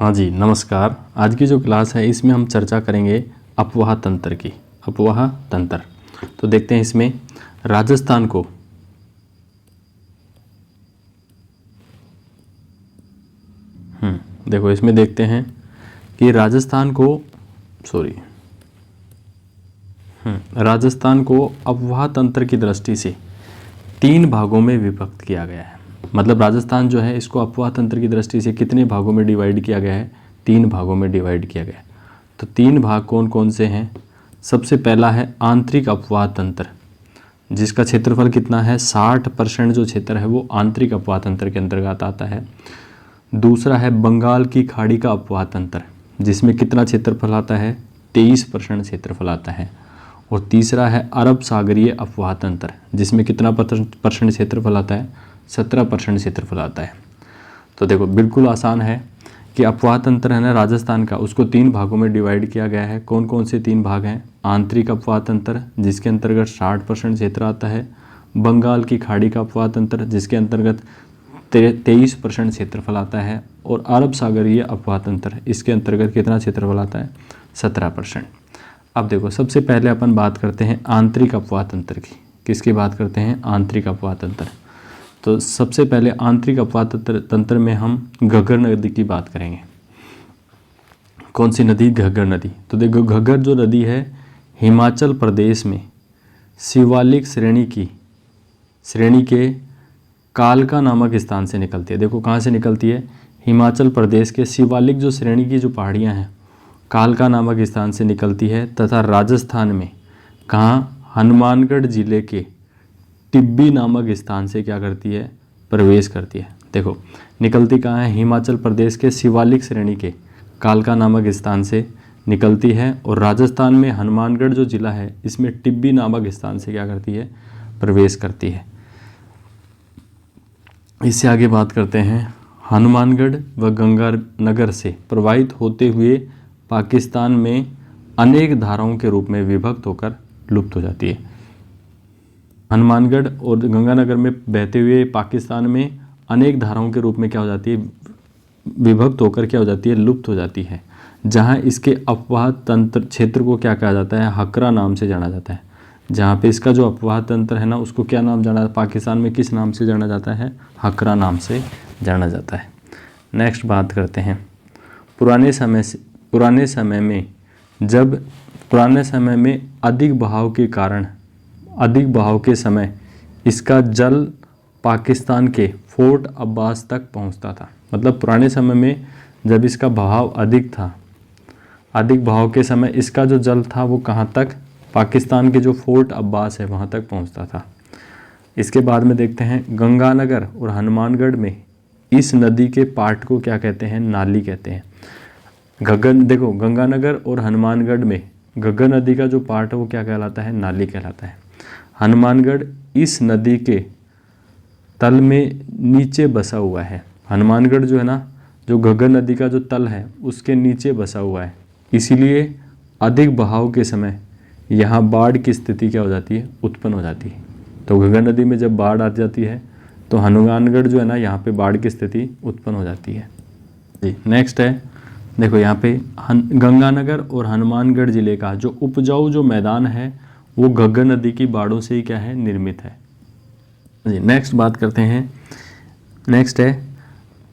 हाँ जी, नमस्कार। आज की जो क्लास है इसमें हम चर्चा करेंगे अपवाह तंत्र की। अपवाह तंत्र तो देखते हैं इसमें राजस्थान को देखो इसमें देखते हैं कि राजस्थान को अपवाह तंत्र की दृष्टि से 3 भागों में विभक्त किया गया है। मतलब राजस्थान जो है इसको अपवाह तंत्र की दृष्टि से कितने भागों में डिवाइड किया गया है? 3 भागों में डिवाइड किया गया है। तो 3 भाग कौन कौन से हैं? सबसे पहला है आंतरिक अपवाह तंत्र, जिसका क्षेत्रफल कितना है? 60% जो क्षेत्र है वो आंतरिक अपवाह तंत्र के अंतर्गत आता है। दूसरा है बंगाल की खाड़ी का अपवाह तंत्र, जिसमें कितना क्षेत्रफल आता है? 23% क्षेत्रफल आता है। और तीसरा है अरब सागरीय अपवाह तंत्र, जिसमें कितना परसेंट क्षेत्रफल आता है? 17% क्षेत्रफल आता है। तो देखो बिल्कुल आसान है कि अपवाह तंत्र है ना राजस्थान का, उसको 3 भागों में डिवाइड किया गया है। कौन कौन से 3 भाग हैं? आंतरिक अपवाह तंत्र, जिसके अंतर्गत 60% क्षेत्र आता है। बंगाल की खाड़ी का अपवाह तंत्र, जिसके अंतर्गत 23% क्षेत्रफल आता है। और अरब सागरीय अपवाह तंत्र, इसके अंतर्गत कितना क्षेत्रफल आता है? 17%। अब देखो सबसे पहले अपन बात करते हैं आंतरिक अपवाह तंत्र की। किसकी बात करते हैं? आंतरिक अपवाह तंत्र। तो सबसे पहले आंतरिक अपवाह तंत्र में हम घग्गर नदी की बात करेंगे। कौन सी नदी? घग्गर नदी। तो देखो घग्गर जो नदी है हिमाचल प्रदेश में शिवालिक श्रेणी के कालका नामक स्थान से निकलती है। देखो कहाँ से निकलती है? हिमाचल प्रदेश के शिवालिक जो श्रेणी की जो पहाड़ियाँ हैं कालका नामक स्थान से निकलती है। तथा राजस्थान में कहाँ? हनुमानगढ़ जिले के टिब्बी नामक स्थान से क्या करती है? प्रवेश करती है। देखो निकलती कहाँ है? हिमाचल प्रदेश के शिवालिक श्रेणी के कालका नामक स्थान से निकलती है। और राजस्थान में हनुमानगढ़ जो जिला है इसमें टिब्बी नामक स्थान से क्या करती है? प्रवेश करती है। इससे आगे बात करते हैं हनुमानगढ़ व गंगानगर से प्रवाहित होते हुए पाकिस्तान में अनेक धाराओं के रूप में विभक्त होकर लुप्त हो जाती है। हनुमानगढ़ और गंगानगर में बहते हुए पाकिस्तान में अनेक धाराओं के रूप में क्या हो जाती है? विभक्त होकर क्या हो जाती है? लुप्त हो जाती है। जहां इसके अपवाह तंत्र क्षेत्र को क्या कहा जाता है? हकरा नाम से जाना जाता है। जहां पे इसका जो अपवाह तंत्र है ना उसको क्या नाम जाना? पाकिस्तान में किस नाम से जाना जाता है? हकरा नाम से जाना जाता है। नेक्स्ट बात करते हैं पुराने समय में अधिक बहाव के समय इसका जल पाकिस्तान के फोर्ट अब्बास तक पहुंचता था। मतलब पुराने समय में जब इसका बहाव अधिक बहाव के समय इसका जो जल था वो कहाँ तक? पाकिस्तान के जो फोर्ट अब्बास है वहाँ तक पहुँचता था। इसके बाद में देखते हैं गंगानगर और हनुमानगढ़ में इस नदी के पार्ट को क्या कहते हैं? नाली कहते हैं। देखो गंगानगर और हनुमानगढ़ में घग्गर नदी का जो पार्ट है वो क्या कहलाता है? नाली कहलाता है। हनुमानगढ़ इस नदी के तल में नीचे बसा हुआ है। हनुमानगढ़ जो है ना, जो घग्गर नदी का जो तल है उसके नीचे बसा हुआ है, इसीलिए अधिक बहाव के समय यहाँ बाढ़ की स्थिति क्या हो जाती है? उत्पन्न हो जाती है। तो घग्गर नदी में जब बाढ़ आ जाती है तो हनुमानगढ़ जो है ना यहाँ पे बाढ़ की स्थिति उत्पन्न हो जाती है जी। नेक्स्ट है देखो यहाँ पे गंगानगर और हनुमानगढ़ जिले का जो उपजाऊ जो मैदान है वो घग्गर नदी की बाढ़ों से ही क्या है? निर्मित है जी। नेक्स्ट बात करते हैं। नेक्स्ट है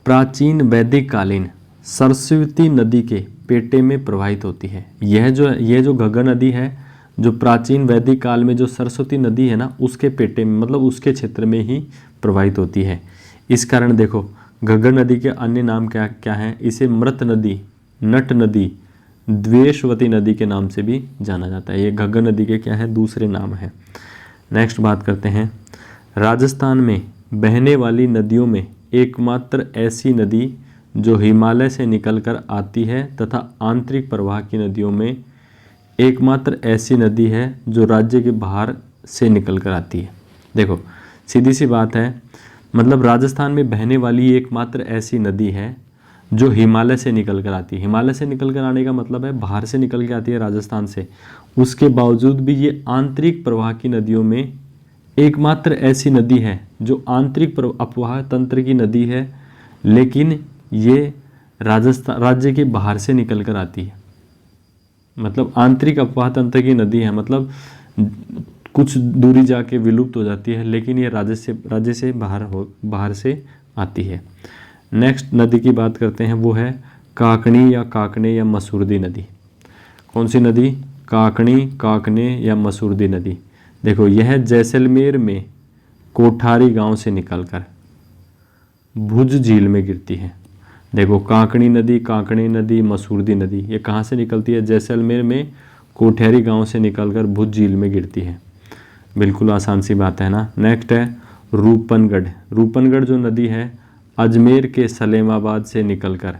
प्राचीन वैदिक कालीन सरस्वती नदी के पेटे में प्रवाहित होती है। ये जो घग्गर नदी है जो प्राचीन वैदिक काल में जो सरस्वती नदी है ना उसके पेटे में मतलब उसके क्षेत्र में ही प्रवाहित होती है। इस कारण देखो घग्गर नदी के अन्य नाम क्या क्या हैं? इसे मृत नदी, नट नदी, द्वेषवती नदी के नाम से भी जाना जाता है। ये घग्गर नदी के क्या है? दूसरे नाम है। नेक्स्ट बात करते हैं राजस्थान में बहने वाली नदियों में एकमात्र ऐसी नदी जो हिमालय से निकलकर आती है तथा आंतरिक प्रवाह की नदियों में एकमात्र ऐसी नदी है जो राज्य के बाहर से निकलकर आती है। देखो सीधी सी बात है, मतलब राजस्थान में बहने वाली एकमात्र ऐसी नदी है जो हिमालय से निकल कर आती है। हिमालय से निकल कर आने का मतलब है बाहर से निकल के आती है राजस्थान से। उसके बावजूद भी ये आंतरिक प्रवाह की नदियों में एकमात्र ऐसी नदी है जो आंतरिक अपवाह तंत्र की नदी है, लेकिन ये राजस्थान राज्य के बाहर से निकल कर आती है, मतलब आंतरिक अपवाह तंत्र की नदी है, मतलब कुछ दूरी जाके विलुप्त हो जाती है, लेकिन ये राज्य से बाहर से आती है। नेक्स्ट नदी की बात करते हैं, वो है काकणी या काकने या मसूरदी नदी। कौन सी नदी? काकणी, काकने या मसूरदी नदी। देखो यह जैसलमेर में कोठारी गांव से निकलकर भुज झील में गिरती है। देखो काकणी नदी, काकणे नदी, मसूरदी नदी, ये कहाँ से निकलती है? जैसलमेर में कोठारी गांव से निकलकर भुज झील में गिरती है। बिल्कुल आसान सी बात है ना। नेक्स्ट है रूपनगढ़। रूपनगढ़ जो नदी है अजमेर के सलेमाबाद से निकलकर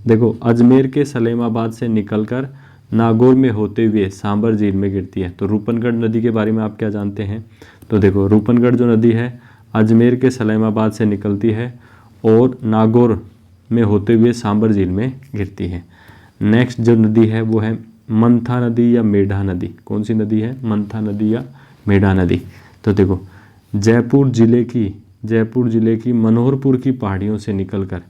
देखो अजमेर के सलेमाबाद से निकलकर नागौर में होते हुए सांबर झील में गिरती है। तो रूपनगढ़ नदी के बारे में आप क्या जानते हैं? तो देखो रूपनगढ़ जो नदी है अजमेर के सलेमाबाद से निकलती है और नागौर में होते हुए सांबर झील में गिरती है। नेक्स्ट जो नदी है वो है मंथा नदी या मेढा नदी। कौन सी नदी है? मंथा नदी या मेढा नदी। तो देखो जयपुर जिले की मनोहरपुर की पहाड़ियों से निकलकर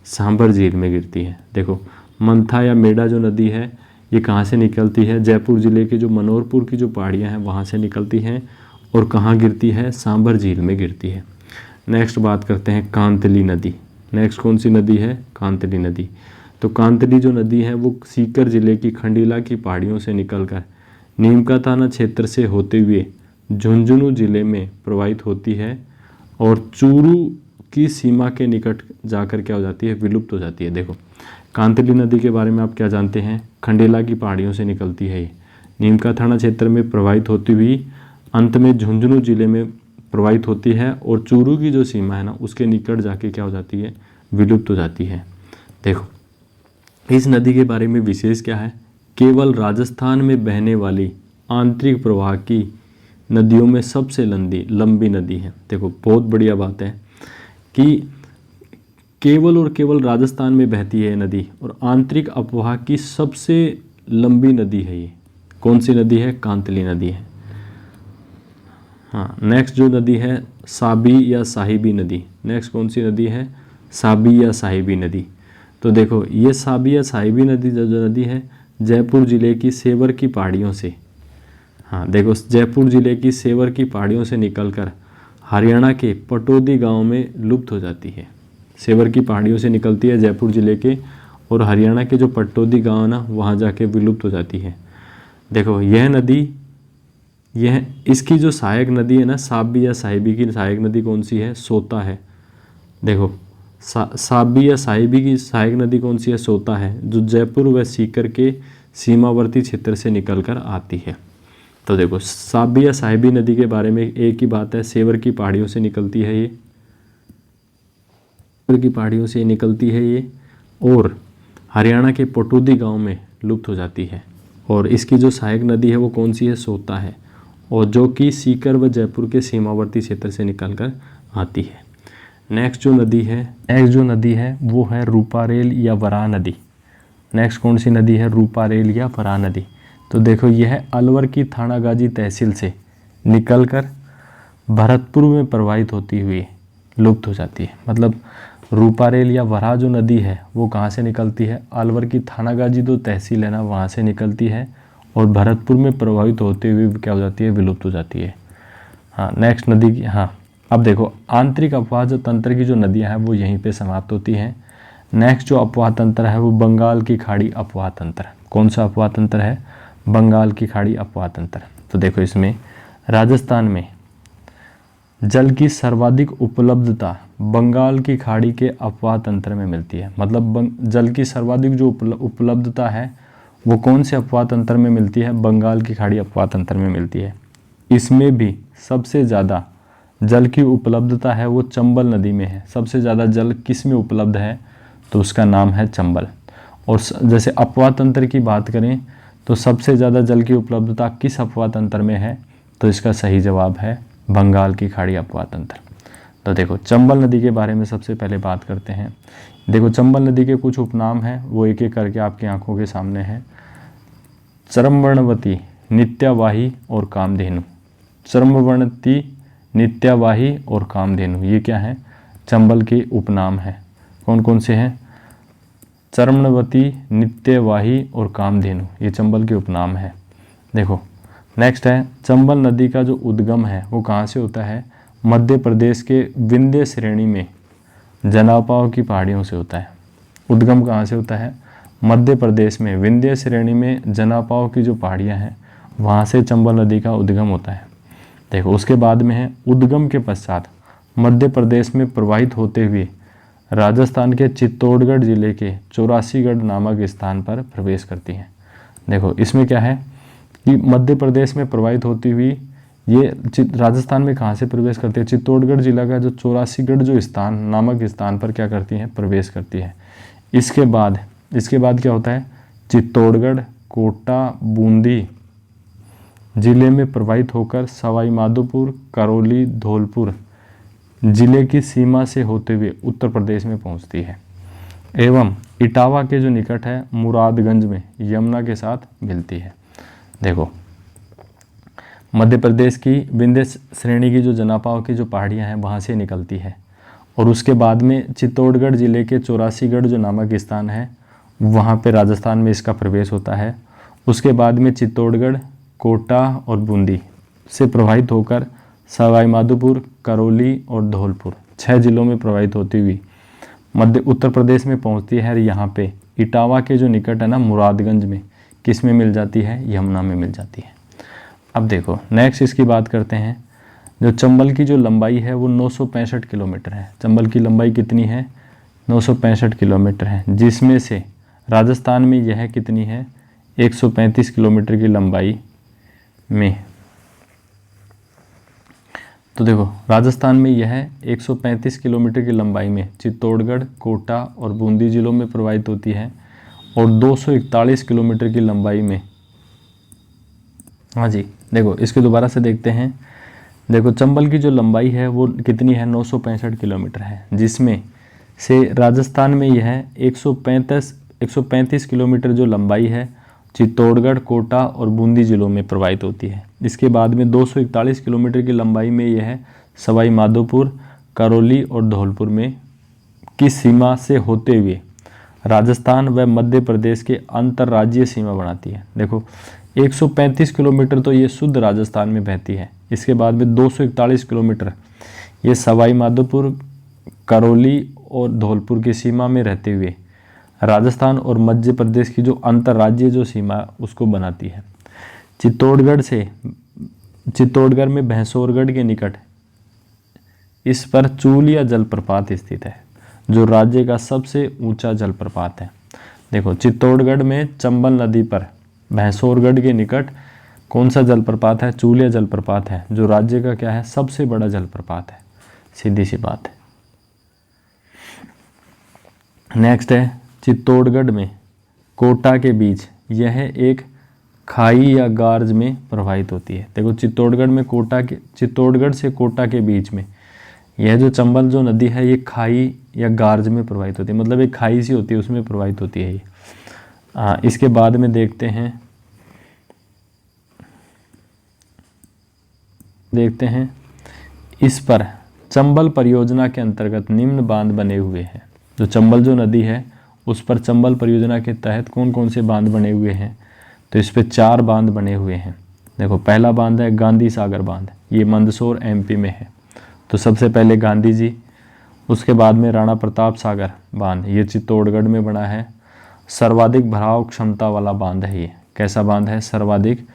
सांबर झील में गिरती है। देखो मंथा या मेढा जो नदी है ये कहाँ से निकलती है? जयपुर जिले के जो मनोहरपुर की जो पहाड़ियाँ हैं वहाँ से निकलती हैं और कहाँ गिरती है? सांबर झील में गिरती है। नेक्स्ट बात करते हैं कांतली नदी। नेक्स्ट कौन सी नदी है? कांतली नदी। तो कांतली जो नदी है वो सीकर जिले की खंडीला की पहाड़ियों से निकलकर नीमका थाना क्षेत्र से होते हुए झुंझुनू जिले में प्रवाहित होती है और चूरू की सीमा के निकट जाकर क्या हो जाती है? विलुप्त हो जाती है। देखो कांतली नदी के बारे में आप क्या जानते हैं? खंडेला की पहाड़ियों से निकलती है ये, नीमका थाना क्षेत्र में प्रवाहित होती हुई अंत में झुंझुनू जिले में प्रवाहित होती है और चूरू की जो सीमा है ना उसके निकट जाके क्या हो जाती है? विलुप्त हो जाती है। देखो इस नदी के बारे में विशेष क्या है? केवल राजस्थान में बहने वाली आंतरिक प्रवाह की नदियों में सबसे लंबी नदी है। देखो बहुत बढ़िया बात है कि केवल और केवल राजस्थान में बहती है नदी और आंतरिक अपवाह की सबसे लंबी नदी है ये। कौन सी नदी है? कांतली नदी है। हाँ नेक्स्ट जो नदी है साबी या साहिबी नदी। नेक्स्ट कौन सी नदी है? साबी या साहिबी नदी। तो देखो ये साबी या साहिबी नदी जो नदी है जयपुर जिले की सेवर की पहाड़ियों से, हाँ देखो जयपुर जिले की सेवर की पहाड़ियों से निकलकर हरियाणा के पटौदी गांव में लुप्त हो जाती है। सेवर की पहाड़ियों से निकलती है जयपुर जिले के और हरियाणा के जो पटौदी गांव है ना वहाँ जाके विलुप्त हो जाती है। देखो यह नदी इसकी जो सहायक नदी है ना साबी या साहिबी की सहायक नदी कौन सी है? सोता है। देखो साबी या साहिबी की सहायक नदी कौन सी है? सोता है, जो जयपुर व सीकर के सीमावर्ती क्षेत्र से निकलकर आती है। तो देखो साबी या साहिबी नदी के बारे में एक ही बात है, सेवर की पहाड़ियों से निकलती है ये, सेवर की पहाड़ियों से निकलती है ये और हरियाणा के पटौदी गांव में लुप्त हो जाती है। और इसकी जो सहायक नदी है वो कौन सी है? सोता है, और जो कि सीकर व जयपुर के सीमावर्ती क्षेत्र से निकलकर आती है। नेक्स्ट जो नदी है वो है रूपारेल या वराह नदी। नेक्स्ट कौन सी नदी है? रूपारेल या वराह नदी। तो देखो यह अलवर की थानागाजी तहसील से निकलकर भरतपुर में प्रवाहित होती हुई लुप्त हो जाती है। मतलब रूपारेल या वराह जो नदी है वो कहाँ से निकलती है? अलवर की थानागाजी जो तहसील है ना वहाँ से निकलती है और भरतपुर में प्रवाहित होते हुए क्या हो जाती है? विलुप्त हो जाती है। हाँ नेक्स्ट नदी की, हाँ अब देखो आंतरिक अपवाह जो तंत्र की जो नदियाँ हैं वो यहीं पे समाप्त होती हैं। नेक्स्ट जो अपवाह तंत्र है वो बंगाल की खाड़ी अपवाह तंत्र। कौन सा अपवाह तंत्र है? बंगाल की खाड़ी अपवाह तंत्र। तो देखो इसमें राजस्थान में जल की सर्वाधिक उपलब्धता बंगाल की खाड़ी के अपवाह तंत्र में मिलती है। मतलब जल की सर्वाधिक जो उपलब्धता है वो कौन से अपवाह तंत्र में मिलती है? बंगाल की खाड़ी अपवाह तंत्र में मिलती है। इसमें भी सबसे ज़्यादा जल की उपलब्धता है वो चंबल नदी में है। सबसे ज़्यादा जल किस में उपलब्ध है? तो उसका नाम है चंबल। और जैसे अपवाह तंत्र की बात करें तो सबसे ज़्यादा जल की उपलब्धता किस अपवाह तंत्र में है? तो इसका सही जवाब है बंगाल की खाड़ी अपवाह तंत्र। तो देखो चंबल नदी के बारे में सबसे पहले बात करते हैं। देखो चंबल नदी के कुछ उपनाम हैं वो एक एक करके आपकी आंखों के सामने हैं। चरमवर्णवती, नित्यावाही और कामधेनु। चरमवर्णवती, नित्यावाही और कामधेनु ये क्या है? चंबल के उपनाम हैं। कौन कौन से हैं? चर्मणवती, नित्यवाही और कामधेनु, ये चंबल के उपनाम हैं। देखो नेक्स्ट है, चंबल नदी का जो उद्गम है वो कहाँ से होता है? मध्य प्रदेश के विंध्य श्रेणी में जनापाव की पहाड़ियों से होता है। उद्गम कहाँ से होता है? मध्य प्रदेश में विंध्य श्रेणी में जनापाव की जो पहाड़ियाँ हैं वहाँ से चंबल नदी का उद्गम होता है। देखो उसके बाद में है, उद्गम के पश्चात मध्य प्रदेश में प्रवाहित होते हुए राजस्थान के चित्तौड़गढ़ जिले के 84गढ़ नामक स्थान पर प्रवेश करती है। देखो इसमें क्या है कि मध्य प्रदेश में प्रवाहित होती हुई ये राजस्थान में कहाँ से प्रवेश करती है? चित्तौड़गढ़ जिला का जो 84गढ़ जो स्थान नामक स्थान पर क्या करती है? प्रवेश करती है। इसके बाद क्या होता है? चित्तौड़गढ़, कोटा, बूंदी जिले में प्रवाहित होकर सवाई माधोपुर, करौली, धौलपुर जिले की सीमा से होते हुए उत्तर प्रदेश में पहुंचती है एवं इटावा के जो निकट है मुरादगंज में यमुना के साथ मिलती है। देखो मध्य प्रदेश की विंध्य श्रेणी की जो जनापाव की जो पहाड़ियां हैं वहाँ से निकलती है और उसके बाद में चित्तौड़गढ़ जिले के 84गढ़ जो नामक स्थान है वहाँ पे राजस्थान में इसका प्रवेश होता है। उसके बाद में चित्तौड़गढ़, कोटा और बूंदी से प्रवाहित होकर सवाई माधोपुर, करौली और धौलपुर 6 जिलों में प्रवाहित होती हुई मध्य उत्तर प्रदेश में पहुंचती है। यहाँ पे इटावा के जो निकट है ना मुरादगंज में किस में मिल जाती है? यमुना में मिल जाती है। अब देखो नेक्स्ट इसकी बात करते हैं। जो चंबल की जो लंबाई है वो 965 किलोमीटर है। चंबल की लंबाई कितनी है? 965 किलोमीटर है, जिसमें से राजस्थान में यह कितनी है? 135 किलोमीटर की लंबाई में। तो देखो राजस्थान में यह 135 किलोमीटर की लंबाई में चित्तौड़गढ़, कोटा और बूंदी जिलों में प्रवाहित होती है और 241 किलोमीटर की लंबाई में, हाँ जी देखो इसके दोबारा से देखते हैं। देखो चंबल की जो लंबाई है वो कितनी है? 965 किलोमीटर है, जिसमें से राजस्थान में यह 135 किलोमीटर जो लंबाई है चित्तौड़गढ़, कोटा और बूंदी जिलों में प्रवाहित होती है। इसके बाद में 241 किलोमीटर की लंबाई में यह सवाई माधोपुर, करौली और धौलपुर में की सीमा से होते हुए राजस्थान व मध्य प्रदेश के अंतर्राज्यीय सीमा बनाती है। देखो 135 किलोमीटर तो ये शुद्ध राजस्थान में बहती है। इसके बाद में 241 किलोमीटर ये सवाई माधोपुर, करौली और धौलपुर की सीमा में रहते हुए राजस्थान और मध्य प्रदेश की जो अंतर्राज्यीय जो सीमा उसको बनाती है। चित्तौड़गढ़ में भैंसोरगढ़ के निकट इस पर चूलिया जलप्रपात स्थित है, जो राज्य का सबसे ऊंचा जलप्रपात है। देखो चित्तौड़गढ़ में चंबल नदी पर भैंसोरगढ़ के निकट कौन सा जलप्रपात है? चूलिया जलप्रपात है, जो राज्य का क्या है? सबसे बड़ा जलप्रपात है। सीधी सी बात है। नेक्स्ट है चित्तौड़गढ़ में कोटा के बीच यह एक खाई या गार्ज में प्रवाहित होती है। देखो चित्तौड़गढ़ से कोटा के बीच में यह जो चंबल जो नदी है ये खाई या गार्ज में प्रवाहित होती है, मतलब एक खाई सी होती है उसमें प्रवाहित होती है ये। इसके बाद में देखते हैं इस पर चंबल परियोजना के अंतर्गत निम्न बांध बने हुए हैं। जो चंबल जो नदी है उस पर चंबल परियोजना के तहत कौन कौन से बांध बने हुए हैं? तो इस पे 4 बांध बने हुए हैं। देखो पहला बांध है गांधी सागर बांध, ये मंदसौर एमपी में है। तो सबसे पहले गांधी जी, उसके बाद में राणा प्रताप सागर बांध, ये चित्तौड़गढ़ में बना है। सर्वाधिक भराव क्षमता वाला बांध है ये। कैसा बांध है? सर्वाधिक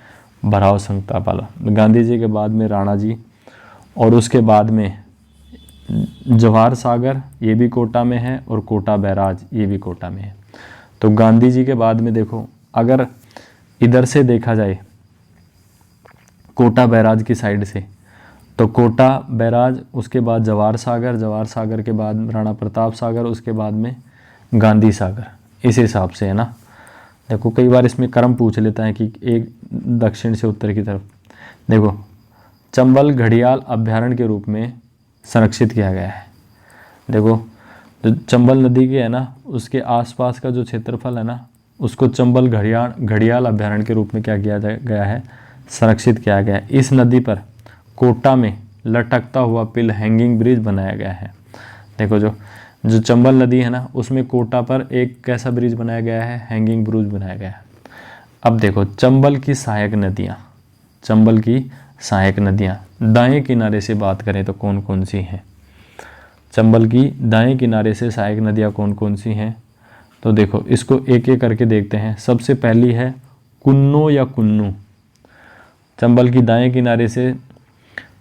भराव क्षमता वाला। गांधी जी के बाद में राणा जी, और उसके बाद में जवाहर सागर, ये भी कोटा में है, और कोटा बैराज ये भी कोटा में है। तो गांधी जी के बाद में देखो अगर इधर से देखा जाए कोटा बैराज की साइड से, तो कोटा बैराज, उसके बाद जवाहर सागर के बाद राणा प्रताप सागर, उसके बाद में गांधी सागर, इस हिसाब से है ना। देखो कई बार इसमें क्रम पूछ लेता है कि एक दक्षिण से उत्तर की तरफ। देखो चंबल घड़ियाल अभ्यारण्य के रूप में संरक्षित किया गया है। देखो जो चंबल नदी के है ना उसके आसपास का जो क्षेत्रफल है ना उसको चंबल घड़ियाल अभ्यारण्य के रूप में क्या किया गया है? संरक्षित किया गया है। इस नदी पर कोटा में लटकता हुआ पिल हैंगिंग ब्रिज बनाया गया है। देखो जो जो चंबल नदी है ना, उसमें कोटा पर एक कैसा ब्रिज बनाया गया है, हैंगिंग ब्रिज बनाया गया है। अब देखो चंबल की सहायक नदियाँ, चंबल की सहायक नदियाँ दाएं किनारे से बात करें तो कौन कौन सी हैं? चंबल की दाएं किनारे से सहायक नदियाँ कौन कौन सी हैं? तो देखो इसको एक एक करके देखते हैं। सबसे पहली है कुन्नो या कुन्नू। चंबल की दाएं किनारे से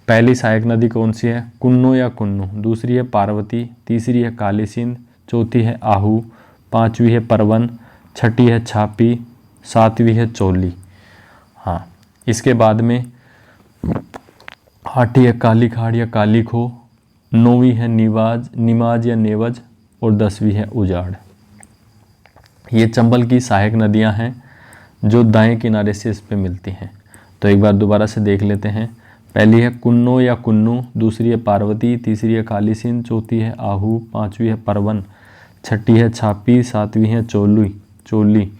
पहली सहायक नदी कौन सी है? कुन्नो या कुन्नू। दूसरी है पार्वती, तीसरी है काली सिंध, चौथी है आहू, पांचवी है परवन, छठी है छापी, सातवीं है चोली। हाँ, इसके बाद में आठी है काली खाड़ या काली खो, नौवीं है निमाज या नेवज, और 10वीं है उजाड़। ये चंबल की सहायक नदियां हैं जो दाएं किनारे से इस पे मिलती हैं। तो एक बार दोबारा से देख लेते हैं। पहली है कुन्नो या कुन्नू, दूसरी है पार्वती, तीसरी है काली सिंध, चौथी है आहू, पांचवी है परवन, छठी है छापी, सातवीं है चोली,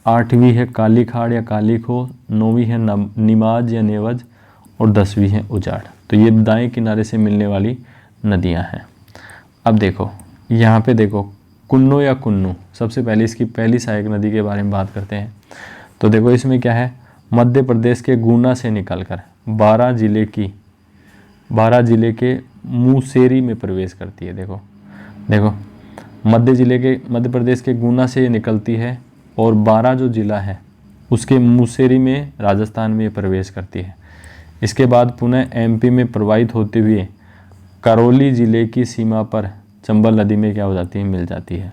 आठवीं है काली खाड़ या काली खो, नौवीं है निमाज या नेवज, और 10वीं है उजाड़। तो ये दाएं किनारे से मिलने वाली नदियां हैं। अब देखो यहाँ पे देखो कुन्नो या कुन्नू, सबसे पहले इसकी पहली सहायक नदी के बारे में बात करते हैं। तो देखो इसमें क्या है, मध्य प्रदेश के गुना से निकलकर बारां जिले के मुसेरी में प्रवेश करती है। देखो मध्य प्रदेश के गुना से ये निकलती है और बारां जो जिला है उसके मुसेरी में राजस्थान में प्रवेश करती है। इसके बाद पुनः एमपी में प्रवाहित होते हुए करौली जिले की सीमा पर चंबल नदी में क्या हो जाती है, मिल जाती है।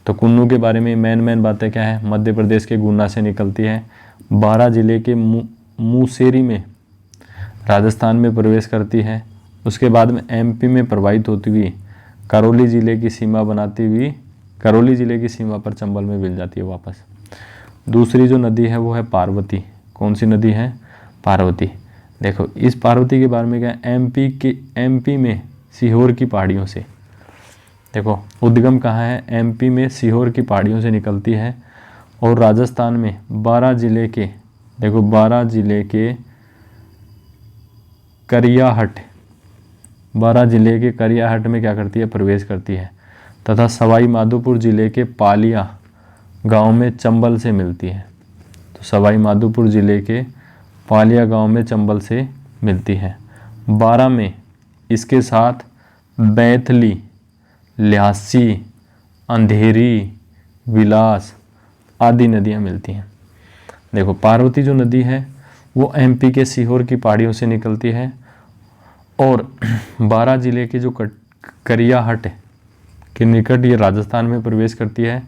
तो कुन्नू के बारे में मेन बातें क्या है, मध्य प्रदेश के गुना से निकलती है, बारां जिले के मुसेरी में राजस्थान में प्रवेश करती है। उसके बाद में एमपी में प्रवाहित होती हुई करौली जिले की सीमा बनाती हुई करौली जिले की सीमा पर चंबल में मिल जाती है वापस। दूसरी जो नदी है वो है पार्वती। कौन सी नदी है? पार्वती। देखो इस पार्वती के बारे में क्या है, एमपी में सीहोर की पहाड़ियों से, देखो उद्गम कहाँ है, एमपी में सीहोर की पहाड़ियों से निकलती है और राजस्थान में बारां जिले के करियाहट में क्या करती है, प्रवेश करती है, तथा सवाई माधोपुर जिले के पालिया गांव में चंबल से मिलती है। तो सवाई माधोपुर जिले के पालिया गांव में चंबल से मिलती है। बारां में इसके साथ बैतली, ल्हासी, अंधेरी, विलास आदि नदियां मिलती हैं। देखो पार्वती जो नदी है वो एमपी के सीहोर की पहाड़ियों से निकलती है और बारां जिले के जो करियाहट के निकट ये राजस्थान में प्रवेश करती है।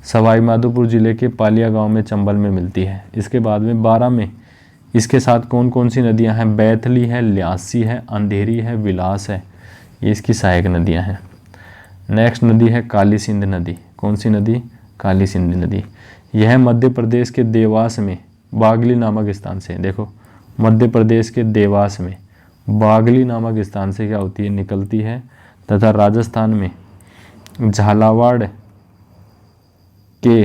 सवाई माधोपुर जिले के पालिया गांव में चंबल में मिलती है। इसके बाद में बारां में इसके साथ कौन कौन सी नदियां हैं, बैतली है, ल्हासी है, अंधेरी है, विलास है, ये इसकी सहायक नदियां हैं। नेक्स्ट नदी है काली सिंध नदी। कौन सी नदी? काली सिंध नदी। यह मध्य प्रदेश के देवास में बागली नामक स्थान से, देखो मध्य प्रदेश के देवास में बागली नामक स्थान से क्या होती है, निकलती है, तथा राजस्थान में झालावाड़ के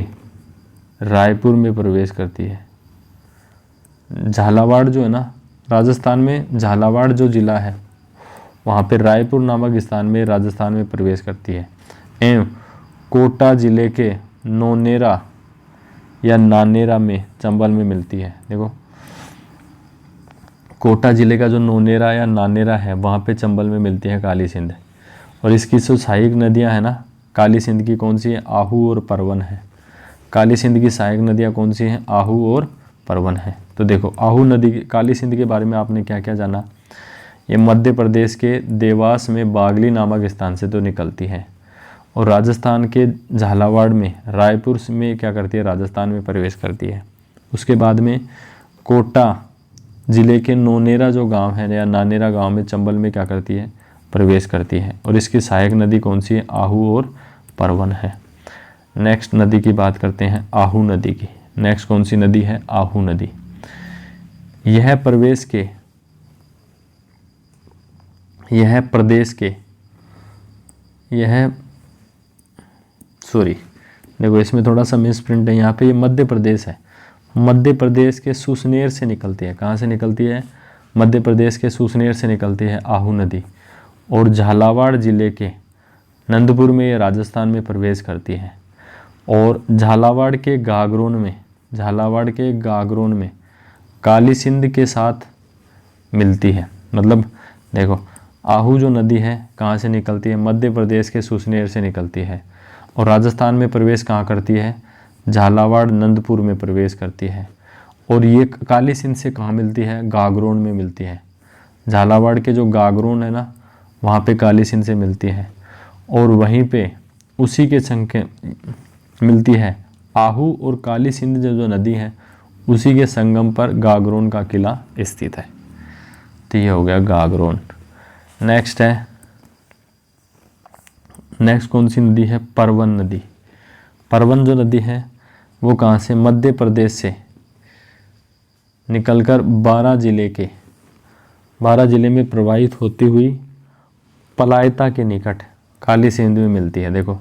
रायपुर में प्रवेश करती है। झालावाड़ जो है ना, राजस्थान में झालावाड़ जो जिला है वहाँ पे रायपुर नामक स्थान में राजस्थान में प्रवेश करती है एवं कोटा जिले के नौनेरा या नानेरा में चंबल में मिलती है। देखो कोटा जिले का जो नौनेरा या नानेरा है वहाँ पे चंबल में मिलती है काली सिंध। और इसकी जो सहायक नदियाँ हैं ना, काली सिंध की कौन सी है, आहू और परवन है। काली सिंध की सहायक नदियाँ कौन सी हैं, आहू और परवन है। तो देखो आहू नदी, काली सिंध के बारे में आपने क्या क्या जाना, ये मध्य प्रदेश के देवास में बागली नामक स्थान से तो निकलती है और राजस्थान के झालावाड़ में रायपुर में क्या करती है, राजस्थान में प्रवेश करती है। उसके बाद में कोटा जिले के नौनेरा जो गांव है या नानेरा गांव में चंबल में क्या करती है, प्रवेश करती है। और इसकी सहायक नदी कौन सी है, आहू और परवन है। नेक्स्ट नदी की बात करते हैं आहू नदी की। नेक्स्ट कौन सी नदी है, आहू नदी। यह देखो इसमें थोड़ा सा मिसप्रिंट है यहाँ पे, ये मध्य प्रदेश है। मध्य प्रदेश के सुसनेर से निकलती है। कहाँ से निकलती है, मध्य प्रदेश के सुसनेर से निकलती है आहू नदी और झालावाड़ जिले के नंदपुर में ये राजस्थान में प्रवेश करती है। और झालावाड़ के गागरोन में काली सिंध के साथ मिलती है। मतलब देखो, आहू जो नदी है कहाँ से निकलती है? मध्य प्रदेश के सुसनेर से निकलती है और राजस्थान में प्रवेश कहाँ करती है? झालावाड़ नंदपुर में प्रवेश करती है। और ये काली सिंध से कहाँ मिलती है? गागरोन में मिलती है। झालावाड़ के जो गागरोन है ना, वहाँ पे काली सिंध से मिलती है। और वहीं पे उसी के संख्या मिलती है आहू और काली सिंध जो नदी है, उसी के संगम पर गागरोन का किला स्थित है। तो ये हो गया गागरोन। नेक्स्ट कौन सी नदी है? परवन नदी। परवन जो नदी है वो कहाँ से? मध्य प्रदेश से निकलकर बारां जिले में प्रवाहित होती हुई पलायता के निकट काली सिंध में मिलती है। देखो,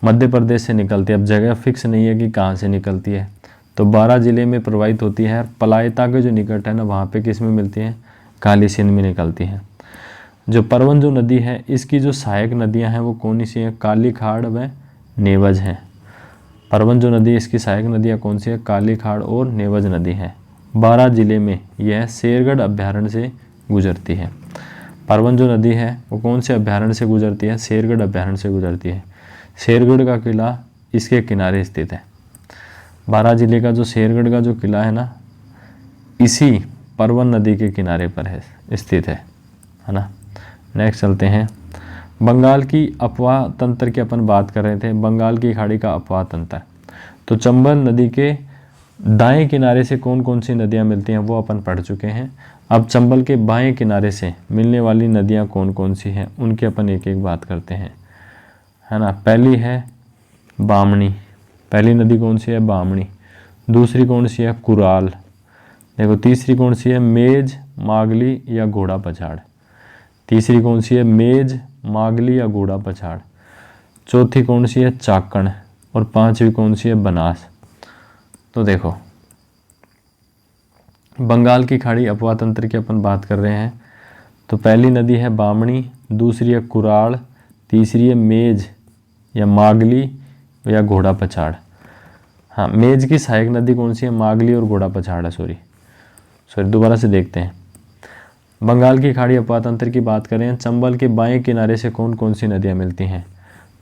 मध्य प्रदेश से निकलती है, अब जगह फिक्स नहीं है कि कहाँ से निकलती है, तो बारां जिले में प्रवाहित होती है। पलायता के जो निकट है ना, वहाँ पे किस में मिलती है? काली सिंध में निकलती है। जो परवन जो नदी है, इसकी जो सहायक नदियाँ हैं वो कौन सी हैं? काली खाड़ व नेवज हैं। परवन जो नदी है, इसकी सहायक नदियाँ कौन सी है? काली खाड़ और नेवज नदी है। बारां जिले में यह शेरगढ़ अभ्यारण्य से गुजरती है। परवन जो नदी है वो कौन से अभ्यारण्य से गुजरती है? शेरगढ़ अभ्यारण्य से गुजरती है। शेरगढ़ का किला इसके किनारे स्थित है। बारां जिले का जो शेरगढ़ का जो किला है ना, इसी परवन नदी के किनारे पर है स्थित है ना। नेक्स्ट चलते हैं, बंगाल की अपवाह तंत्र की अपन बात कर रहे थे। बंगाल की खाड़ी का अपवाह तंत्र, तो चंबल नदी के दाएं किनारे से कौन कौन सी नदियां मिलती हैं वो अपन पढ़ चुके हैं। अब चंबल के बाएं किनारे से मिलने वाली नदियां कौन कौन सी हैं उनकी अपन एक एक बात करते हैं, है ना। पहली है बामणी। पहली नदी कौन सी है? बामणी। दूसरी कौन सी है? कुराल। देखो, तीसरी कौन सी है? मेज, मागली या घोड़ा पछाड़। तीसरी कौन सी है? मेज, मागली या घोड़ा पछाड़। चौथी कौन सी है? चाकण। और पांचवी कौन सी है? बनास। तो देखो, बंगाल की खाड़ी अपवाह तंत्र की अपन बात कर रहे हैं, तो पहली नदी है बामणी, दूसरी है कुराल, तीसरी है मेज या मागली या घोड़ा पछाड़। हाँ, मेज की सहायक नदी कौन सी है? मागली और घोड़ा पछाड़ है। सॉरी दोबारा से देखते हैं। बंगाल की खाड़ी अपवाह तंत्र की बात करें, चंबल के बाएं किनारे से कौन कौन सी नदियाँ मिलती हैं,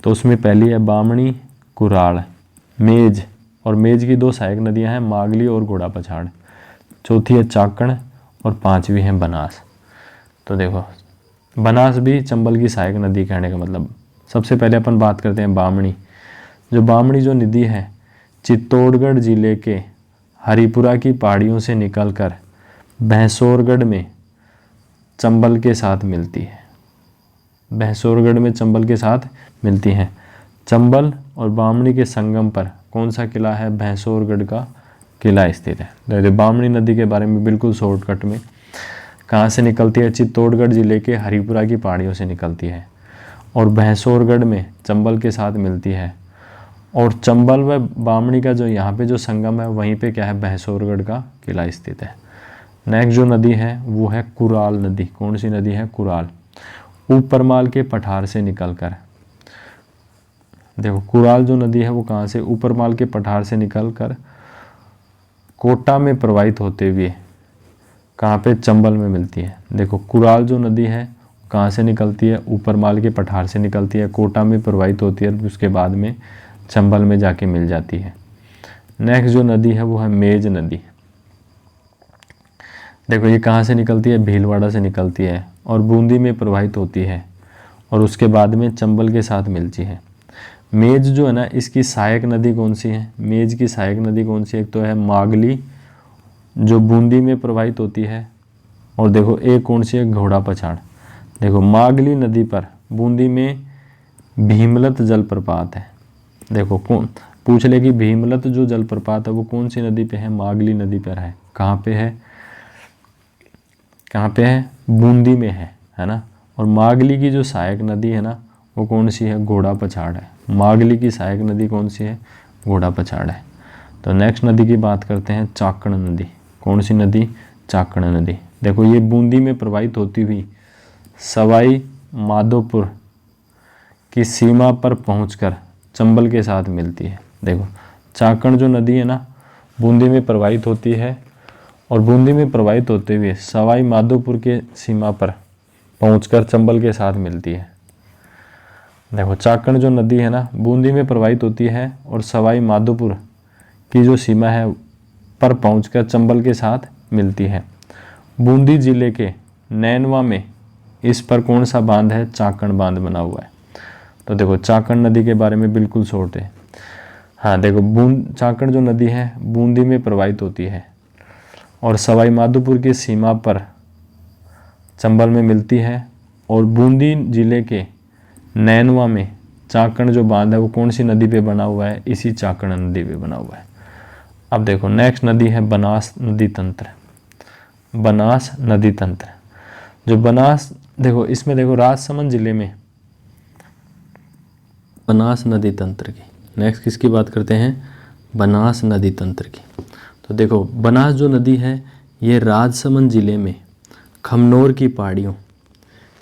तो उसमें पहली है बामणी, कुराल, मेज, और मेज की दो सहायक नदियाँ हैं मागली और घोड़ा पछाड़। चौथी है चाकण और पांचवी है बनास। तो देखो, बनास भी चंबल की सहायक नदी कहने का मतलब। सबसे पहले अपन बात करते हैं बामणी। जो बामणी जो नदी है, चित्तौड़गढ़ जिले के हरिपुरा की पहाड़ियों से निकलकर भैंसौरगढ़ में चंबल के साथ मिलती है। भैंसौरगढ़ में चंबल के साथ मिलती है। चंबल और बामणी के संगम पर कौन सा किला है? भैंसौरगढ़ का किला स्थित है। तो बामणी नदी के बारे में बिल्कुल शॉर्टकट में, कहाँ से निकलती है? चित्तौड़गढ़ जिले के हरिपुरा की पहाड़ियों से निकलती है और भैंसौरगढ़ में चंबल के साथ मिलती है। और चंबल व बामणी का जो यहाँ पे जो संगम है, वहीं पे क्या है? भैंसौरगढ़ का किला स्थित है। नेक्स्ट जो नदी है वो है कुराल नदी। कौन सी नदी है? कुराल। ऊपरमाल के पठार से निकलकर, देखो कुराल जो नदी है वो कहाँ से? ऊपरमाल के पठार से निकलकर कोटा में प्रवाहित होते हुए कहाँ पे? चंबल में मिलती है। देखो, कुराल जो नदी है कहाँ से निकलती है? ऊपरमाल के पठार से निकलती है, कोटा में प्रवाहित होती है, उसके बाद में चंबल में जाके मिल जाती है। नेक्स्ट जो नदी है वो है मेज नदी। देखो, ये कहाँ से निकलती है? भीलवाड़ा से निकलती है और बूंदी में प्रवाहित होती है और उसके बाद में चंबल के साथ मिलती है। मेज जो है ना, इसकी सहायक नदी कौन सी है? मेज की सहायक नदी कौन सी है? एक तो है मागली जो बूंदी में प्रवाहित होती है, और देखो एक कौन सी है? घोड़ा पछाड़। देखो, मागली नदी पर बूंदी में भीमलत जलप्रपात है। देखो, कौन पूछ ले कि भीमलत जो जलप्रपात है वो कौन सी नदी पे है? मागली नदी पर है। कहाँ पे है? कहाँ पे है? बूंदी में है ना। और मागली की जो सहायक नदी है ना, वो कौन सी है? घोड़ा पछाड़ है। मागली की सहायक नदी कौन सी है? घोड़ा पछाड़ है। तो नेक्स्ट नदी की बात करते हैं, चाकण नदी। कौन सी नदी? चाकण नदी। देखो, ये बूंदी में प्रवाहित होती हुई सवाई माधोपुर की सीमा पर पहुंचकर चंबल के साथ मिलती है। देखो चाकण जो नदी है ना बूंदी में प्रवाहित होती है और बूंदी में प्रवाहित होते हुए सवाई माधोपुर के सीमा पर पहुंचकर चंबल के साथ मिलती है। देखो चाकण जो नदी है ना बूंदी में प्रवाहित होती है और सवाई माधोपुर की जो सीमा है पर पहुंचकर चंबल के साथ मिलती है। बूंदी जिले के नैनवा में इस पर कौन सा बांध है? चाकण बांध बना हुआ है। तो देखो चाकण नदी के बारे में बिल्कुल छोड़ दें। हाँ देखो चाकण जो नदी है बूंदी में प्रवाहित होती है और सवाई माधोपुर की सीमा पर चंबल में मिलती है और बूंदी जिले के नैनवा में चाकण जो बांध है वो कौन सी नदी पे बना हुआ है? इसी चाकण नदी पे बना हुआ है। अब देखो नेक्स्ट नदी है बनास नदी तंत्र। बनास नदी तंत्र जो बनास देखो इसमें देखो राजसमंद जिले में बनास नदी तंत्र की। नेक्स्ट किसकी बात करते हैं? बनास नदी तंत्र की। तो देखो बनास जो नदी है ये राजसमंद जिले में खमनोर की पहाड़ियों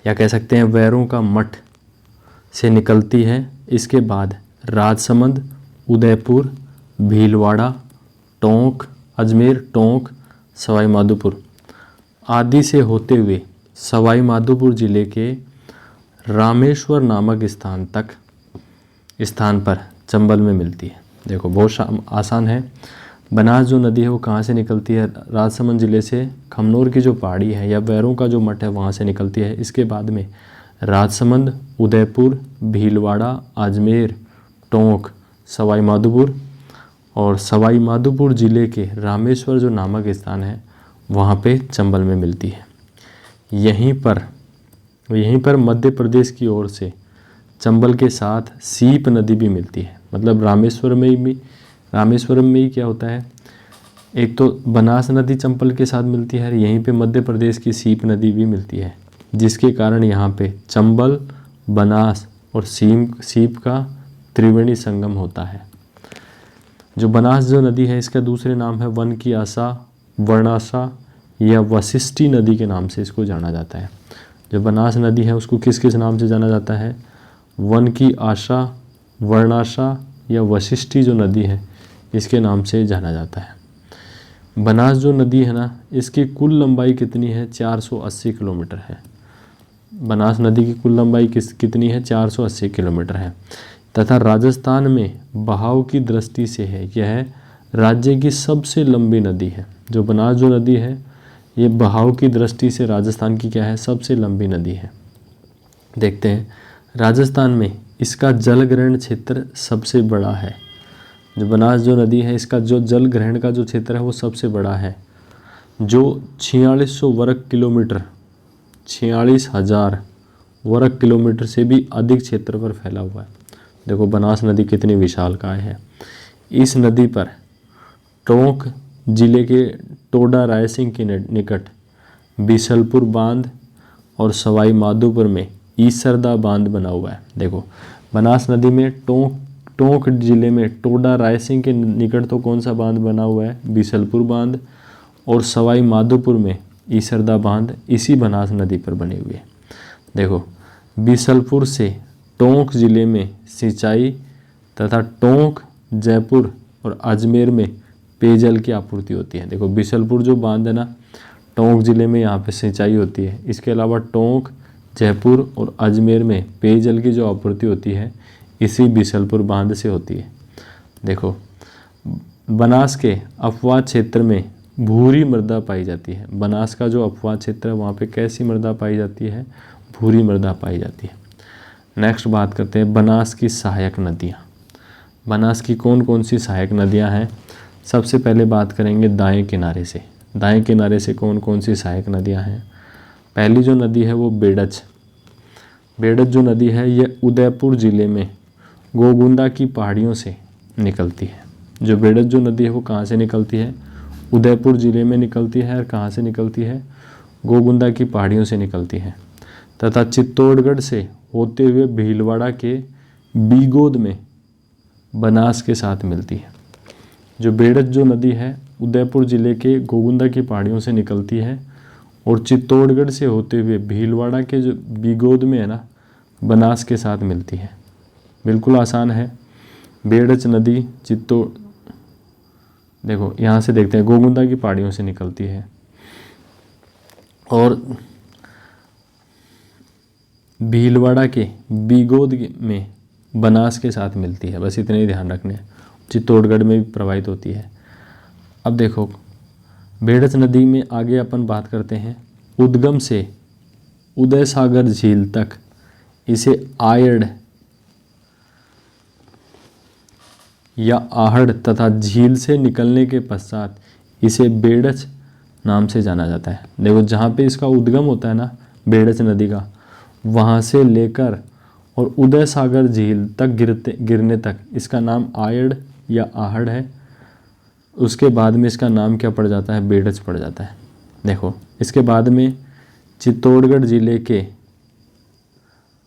या कह सकते हैं वैरों का मठ से निकलती है। इसके बाद राजसमंद, उदयपुर, भीलवाड़ा, टोंक, अजमेर, टोंक, सवाई माधोपुर आदि से होते हुए सवाई माधोपुर जिले के रामेश्वर नामक स्थान पर चंबल में मिलती है। देखो बहुत आसान है। बनास जो नदी है वो कहाँ से निकलती है? राजसमंद जिले से खमनोर की जो पहाड़ी है या वैरों का जो मठ है वहाँ से निकलती है। इसके बाद में राजसमंद, उदयपुर, भीलवाड़ा, अजमेर, टोंक, सवाई माधोपुर और सवाई माधोपुर जिले के रामेश्वर जो नामक स्थान है वहाँ पे चंबल में मिलती है। यहीं पर मध्य प्रदेश की ओर से चंबल के साथ सीप नदी भी मिलती है। मतलब रामेश्वरम में ही क्या होता है? एक तो बनास नदी चंबल के साथ मिलती है, यहीं पे मध्य प्रदेश की सीप नदी भी मिलती है, जिसके कारण यहाँ पे चंबल, बनास और सीप का त्रिवेणी संगम होता है। जो बनास जो नदी है इसका दूसरे नाम है वन की आशा, वर्णाशा या वशिष्ठी नदी के नाम से इसको जाना जाता है। जो बनास नदी है उसको किस किस नाम से जाना जाता है? वन की आशा, वर्णाशा या वशिष्ठी जो नदी है इसके नाम से जाना जाता है। बनास जो नदी है ना इसकी कुल लंबाई कितनी है? 480 किलोमीटर है। बनास नदी की कुल लंबाई कितनी है? 480 किलोमीटर है तथा राजस्थान में बहाव की दृष्टि से है यह राज्य की सबसे लंबी नदी है। जो बनास जो नदी है ये बहाव की दृष्टि से राजस्थान की क्या है? सबसे लंबी नदी है। देखते हैं राजस्थान में इसका जल ग्रहण क्षेत्र सबसे बड़ा है। जो बनास जो नदी है इसका जो जल ग्रहण का जो क्षेत्र है वो सबसे बड़ा है, जो 4600 वर्ग किलोमीटर 46,000 वर्ग किलोमीटर से भी अधिक क्षेत्र पर फैला हुआ है। देखो बनास नदी कितनी विशालकाय है। इस नदी पर टोंक जिले के टोडा रायसिंह के निकट बिसलपुर बांध और सवाई माधोपुर में ईसरदा बांध बना हुआ है। देखो बनास नदी में टोंक जिले में टोडा रायसिंह के निकट तो कौन सा बांध बना हुआ है? बिसलपुर बांध और सवाई माधोपुर में ईसरदा बांध इसी बनास नदी पर बने हुए हैं। देखो बिसलपुर से टोंक जिले में सिंचाई तथा टोंक, जयपुर और अजमेर में पेयजल की आपूर्ति होती है। देखो बिसलपुर जो बांध है ना टोंक जिले में यहाँ पे सिंचाई होती है। इसके अलावा टोंक, जयपुर और अजमेर में पेयजल की जो आपूर्ति होती है इसी बिसलपुर बांध से होती है। देखो बनास के अफवाह क्षेत्र में भूरी मृदा पाई जाती है। बनास का जो अफवाह क्षेत्र है वहाँ पे कैसी मृदा पाई जाती है? भूरी मृदा पाई जाती है। नेक्स्ट बात करते हैं बनास की सहायक नदियाँ। बनास की कौन कौन सी सहायक नदियाँ हैं? सबसे पहले बात करेंगे दाएं किनारे से। दाएं किनारे से कौन कौन सी सहायक नदियाँ हैं? पहली जो नदी है वो बेडच जो नदी है ये उदयपुर जिले में गोगुंदा की पहाड़ियों से निकलती है। जो बेडच जो नदी है वो कहाँ से निकलती है? उदयपुर जिले में निकलती है। और कहाँ से निकलती है? गोगुंदा की पहाड़ियों से निकलती है तथा चित्तौड़गढ़ से होते हुए भीलवाड़ा के बीगोद में बनास के साथ मिलती है। जो बेडच जो नदी है उदयपुर जिले के गोगुंदा की पहाड़ियों से निकलती है और चित्तौड़गढ़ से होते हुए भीलवाड़ा के जो बीगोद में है ना बनास के साथ मिलती है। बिल्कुल आसान है। बेड़च नदी चित्तौड़, देखो यहाँ से देखते हैं, गोगुंदा की पहाड़ियों से निकलती है और भीलवाड़ा के बीगोद में बनास के साथ मिलती है। बस इतने ही ध्यान रखने हैं। चित्तौड़गढ़ में भी प्रवाहित होती है। अब देखो बेड़च नदी में आगे अपन बात करते हैं, उद्गम से उदय सागर झील तक इसे आयड़ या आहड़ तथा झील से निकलने के पश्चात इसे बेड़च नाम से जाना जाता है। देखो जहाँ पे इसका उद्गम होता है ना बेड़च नदी का, वहाँ से लेकर और उदय सागर झील तक गिरने तक इसका नाम आयड़ या आहड़ है। उसके बाद में इसका नाम क्या पड़ जाता है, बेड़च पड़ जाता है। देखो इसके बाद में चित्तौड़गढ़ जिले के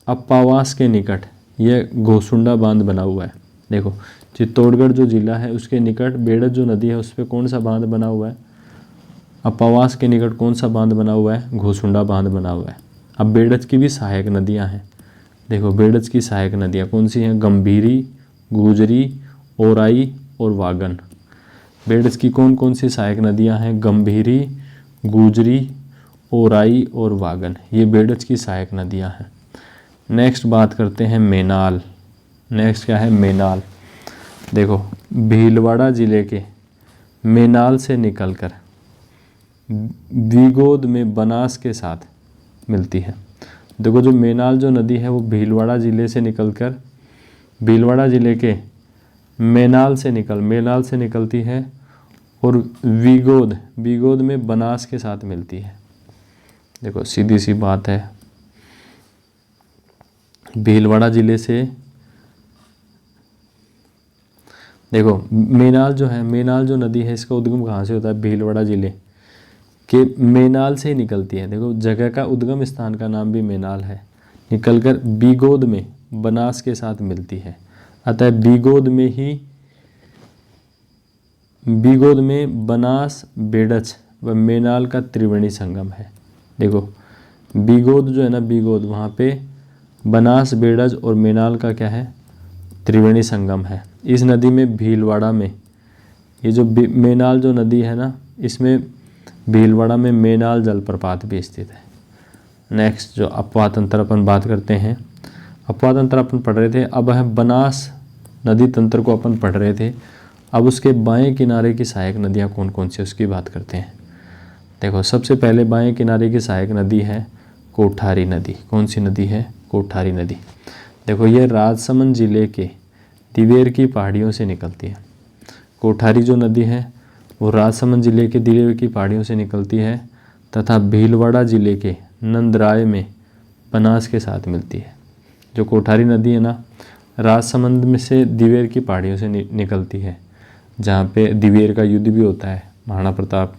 अप्पावास के निकट यह घोसुंडा बांध बना हुआ है। देखो चित्तौड़गढ़ जो जिला है उसके निकट बेड़च जो नदी है उस पर कौन सा बांध बना हुआ है, अप्पावास के निकट कौन सा बांध बना हुआ है, घोसुंडा बांध बना हुआ है। अब बेड़च की भी सहायक नदियां हैं। देखो बेड़च की सहायक नदियां कौन सी हैं, गंभीरी, गुजरी, ओराई और वागन। बेड़च की कौन कौन सी सहायक नदियां हैं, गंभीरी, गुजरी, ओराई और वागन, ये बेड़च की सहायक नदियां हैं। नेक्स्ट बात करते हैं मेनाल। नेक्स्ट क्या है, मेनाल। देखो भीलवाड़ा जिले के मेनाल से निकलकर बीगोद में बनास के साथ मिलती है। देखो जो मेनाल जो नदी है वो भीलवाड़ा जिले से निकलकर भीलवाड़ा जिले के मेनाल से निकलती है और बीगोद में बनास के साथ मिलती है। देखो सीधी सी बात है, भीलवाड़ा जिले से देखो मेनाल जो नदी है इसका उद्गम कहाँ से होता है, भीलवाड़ा जिले के मेनाल से ही निकलती है। देखो जगह का उद्गम स्थान का नाम भी मेनाल है। निकलकर बीगोद में बनास के साथ मिलती है। अतः बीगोद में बनास, बेड़च व मेनाल का त्रिवेणी संगम है। देखो बीगोद जो है ना, बीगोद वहाँ पे बनास, बेड़च और मेनाल का क्या है, त्रिवेणी संगम है। इस नदी में भीलवाड़ा में ये जो मेनाल जो नदी है ना, इसमें भीलवाड़ा में मेनाल जलप्रपात भी स्थित है। नेक्स्ट जो अपवाह तंत्र अपन बात करते हैं, अपवाह तंत्र अपन पढ़ रहे थे, अब है बनास नदी तंत्र को अपन पढ़ रहे थे। अब उसके बाएं किनारे की सहायक नदियाँ कौन कौन सी उसकी बात करते हैं। देखो सबसे पहले बाएं किनारे की सहायक नदी है कोठारी नदी। कौन सी नदी है, कोठारी नदी। देखो ये राजसमंद जिले के दिवेर की पहाड़ियों से निकलती है। कोठारी जो नदी है वो राजसमंद जिले के दिवेर की पहाड़ियों से निकलती है तथा भीलवाड़ा जिले के नंदराय में बनास के साथ मिलती है। जो कोठारी नदी है ना, राजसमंद में से दिवेर की पहाड़ियों से निकलती है, जहाँ पे दिवेर का युद्ध भी होता है, महाराणा प्रताप,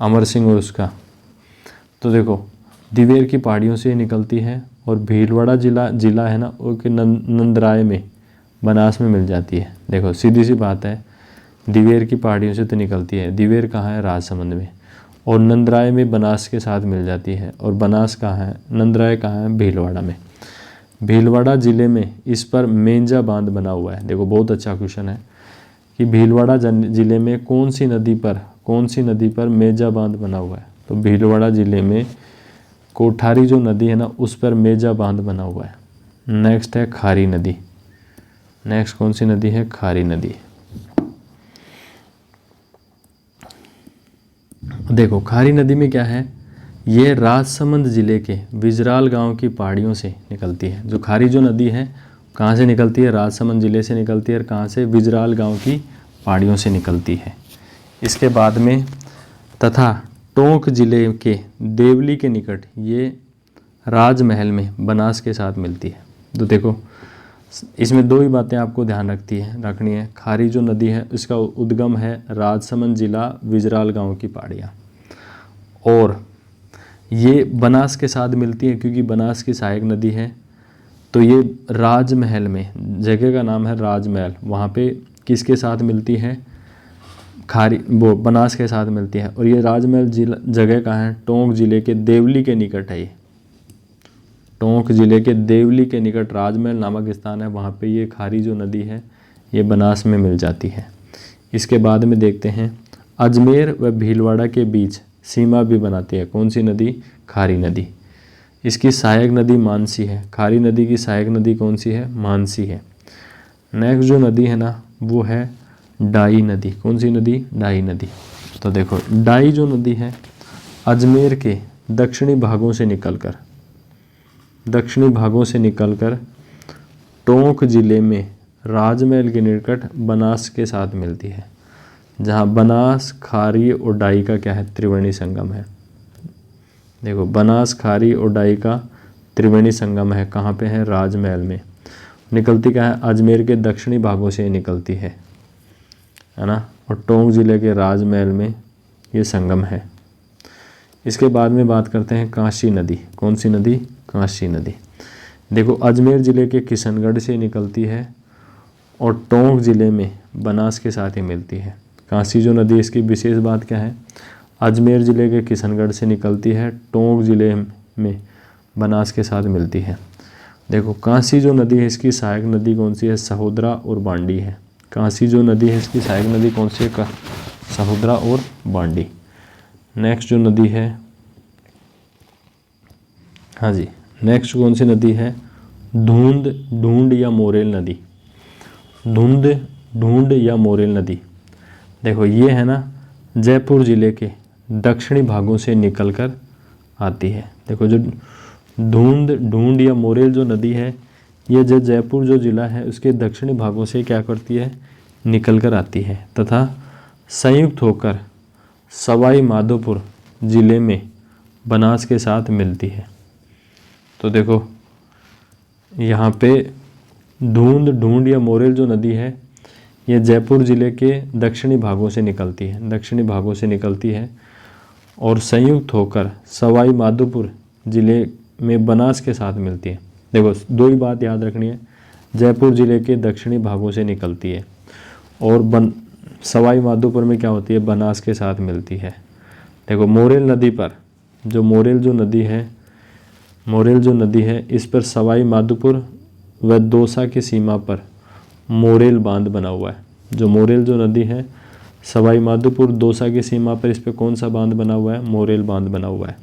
अमर सिंह और उसका। तो देखो दिवेर की पहाड़ियों से निकलती है और भीलवाड़ा जिला है ना वो के नंदराय में बनास में मिल जाती है। देखो सीधी सी बात है, दिवेर की पहाड़ियों से तो निकलती है, दिवेर कहाँ है, राजसमंद में, और नंदराय में बनास के साथ मिल जाती है। और बनास कहाँ है, नंदराय कहाँ है, भीलवाड़ा में। भीलवाड़ा जिले में इस पर मेंजा बांध बना हुआ है। देखो बहुत अच्छा क्वेश्चन है कि भीलवाड़ा जिले में कौन सी नदी पर मेंजा बांध बना हुआ है। तो भीलवाड़ा जिले में कोठारी जो नदी है ना उस पर मेंजा बांध बना हुआ है। नेक्स्ट है खारी नदी। नेक्स्ट कौन सी नदी है, खारी नदी। देखो खारी नदी में क्या है, ये राजसमंद जिले के विजराल गांव की पहाड़ियों से निकलती है। जो खारी जो नदी है कहाँ से निकलती है, राजसमंद जिले से निकलती है और कहाँ से, विजराल गांव की पहाड़ियों से निकलती है। इसके बाद में तथा टोंक जिले के देवली के निकट ये राजमहल में बनास के साथ मिलती है। तो देखो इसमें दो ही बातें आपको ध्यान रखनी है। खारी जो नदी है उसका उद्गम है राजसमंद जिला, विजराल गांव की पहाड़ियाँ, और ये बनास के साथ मिलती है क्योंकि बनास की सहायक नदी है। तो ये राजमहल में, जगह का नाम है राजमहल, वहाँ पे किसके साथ मिलती है, खारी वो बनास के साथ मिलती है। और ये राजमहल जगह कहाँ है, टोंक जिले के देवली के निकट है। ये टोंक जिले के देवली के निकट राजमहल नामक स्थान है, वहाँ पे ये खारी जो नदी है ये बनास में मिल जाती है। इसके बाद में देखते हैं अजमेर व भीलवाड़ा के बीच सीमा भी बनाती है कौन सी नदी? खारी नदी। इसकी सहायक नदी मानसी है। खारी नदी की सहायक नदी कौन सी है? मानसी है। नेक्स्ट जो नदी है ना वो है डाई नदी। कौन सी नदी? डाई नदी। तो देखो डाई जो नदी है अजमेर के दक्षिणी भागों से निकलकर टोंक जिले में राजमहल के निकट बनास के साथ मिलती है, जहाँ बनास, खारी और डाई का क्या है? त्रिवेणी संगम है। देखो बनास, खारी और डाई का त्रिवेणी संगम है। कहाँ पे है? राजमहल में। निकलती क्या है? अजमेर के दक्षिणी भागों से निकलती है ना, और टोंक जिले के राजमहल में ये संगम है। इसके बाद में बात करते हैं कांसी नदी। कौन सी नदी? कांसी नदी। देखो अजमेर ज़िले के किशनगढ़ से निकलती है और टोंक ज़िले में बनास के साथ ही मिलती है। कांसी जो नदी, इसकी विशेष बात क्या है? अजमेर ज़िले के किशनगढ़ से निकलती है, टोंक ज़िले में बनास के साथ मिलती है। देखो कांसी जो नदी है इसकी सहायक नदी कौन सी है? सहोदरा और बांडी है। कांसी जो नदी है इसकी सहायक नदी कौन सी है? सहोदरा और बांडी। नेक्स्ट जो नदी है, हाँ जी, नेक्स्ट कौन सी नदी है? ढूंढ या मोरेल नदी। ढूंढ या मोरेल नदी। देखो ये है ना जयपुर ज़िले के दक्षिणी भागों से निकलकर आती है। देखो जो ढूंढ या मोरेल जो नदी है ये जो जयपुर जो ज़िला है उसके दक्षिणी भागों से क्या करती है? निकल कर आती है तथा संयुक्त होकर सवाई माधोपुर ज़िले में बनास के साथ मिलती है। तो देखो यहाँ पे ढूंढ या मोरेल जो नदी है ये जयपुर ज़िले के दक्षिणी भागों से निकलती है और संयुक्त होकर सवाई माधोपुर ज़िले में बनास के साथ मिलती है। देखो दो ही बात याद रखनी है, जयपुर ज़िले के दक्षिणी भागों से निकलती है और सवाई माधोपुर में क्या होती है? बनास के साथ मिलती है। देखो मोरेल नदी पर जो मोरेल जो नदी है इस पर सवाई माधोपुर व दौसा की सीमा पर मोरेल बांध बना हुआ है। जो मोरेल जो नदी है सवाई माधोपुर दौसा की सीमा पर इस पर कौन सा बांध बना हुआ है? मोरेल बांध बना हुआ है।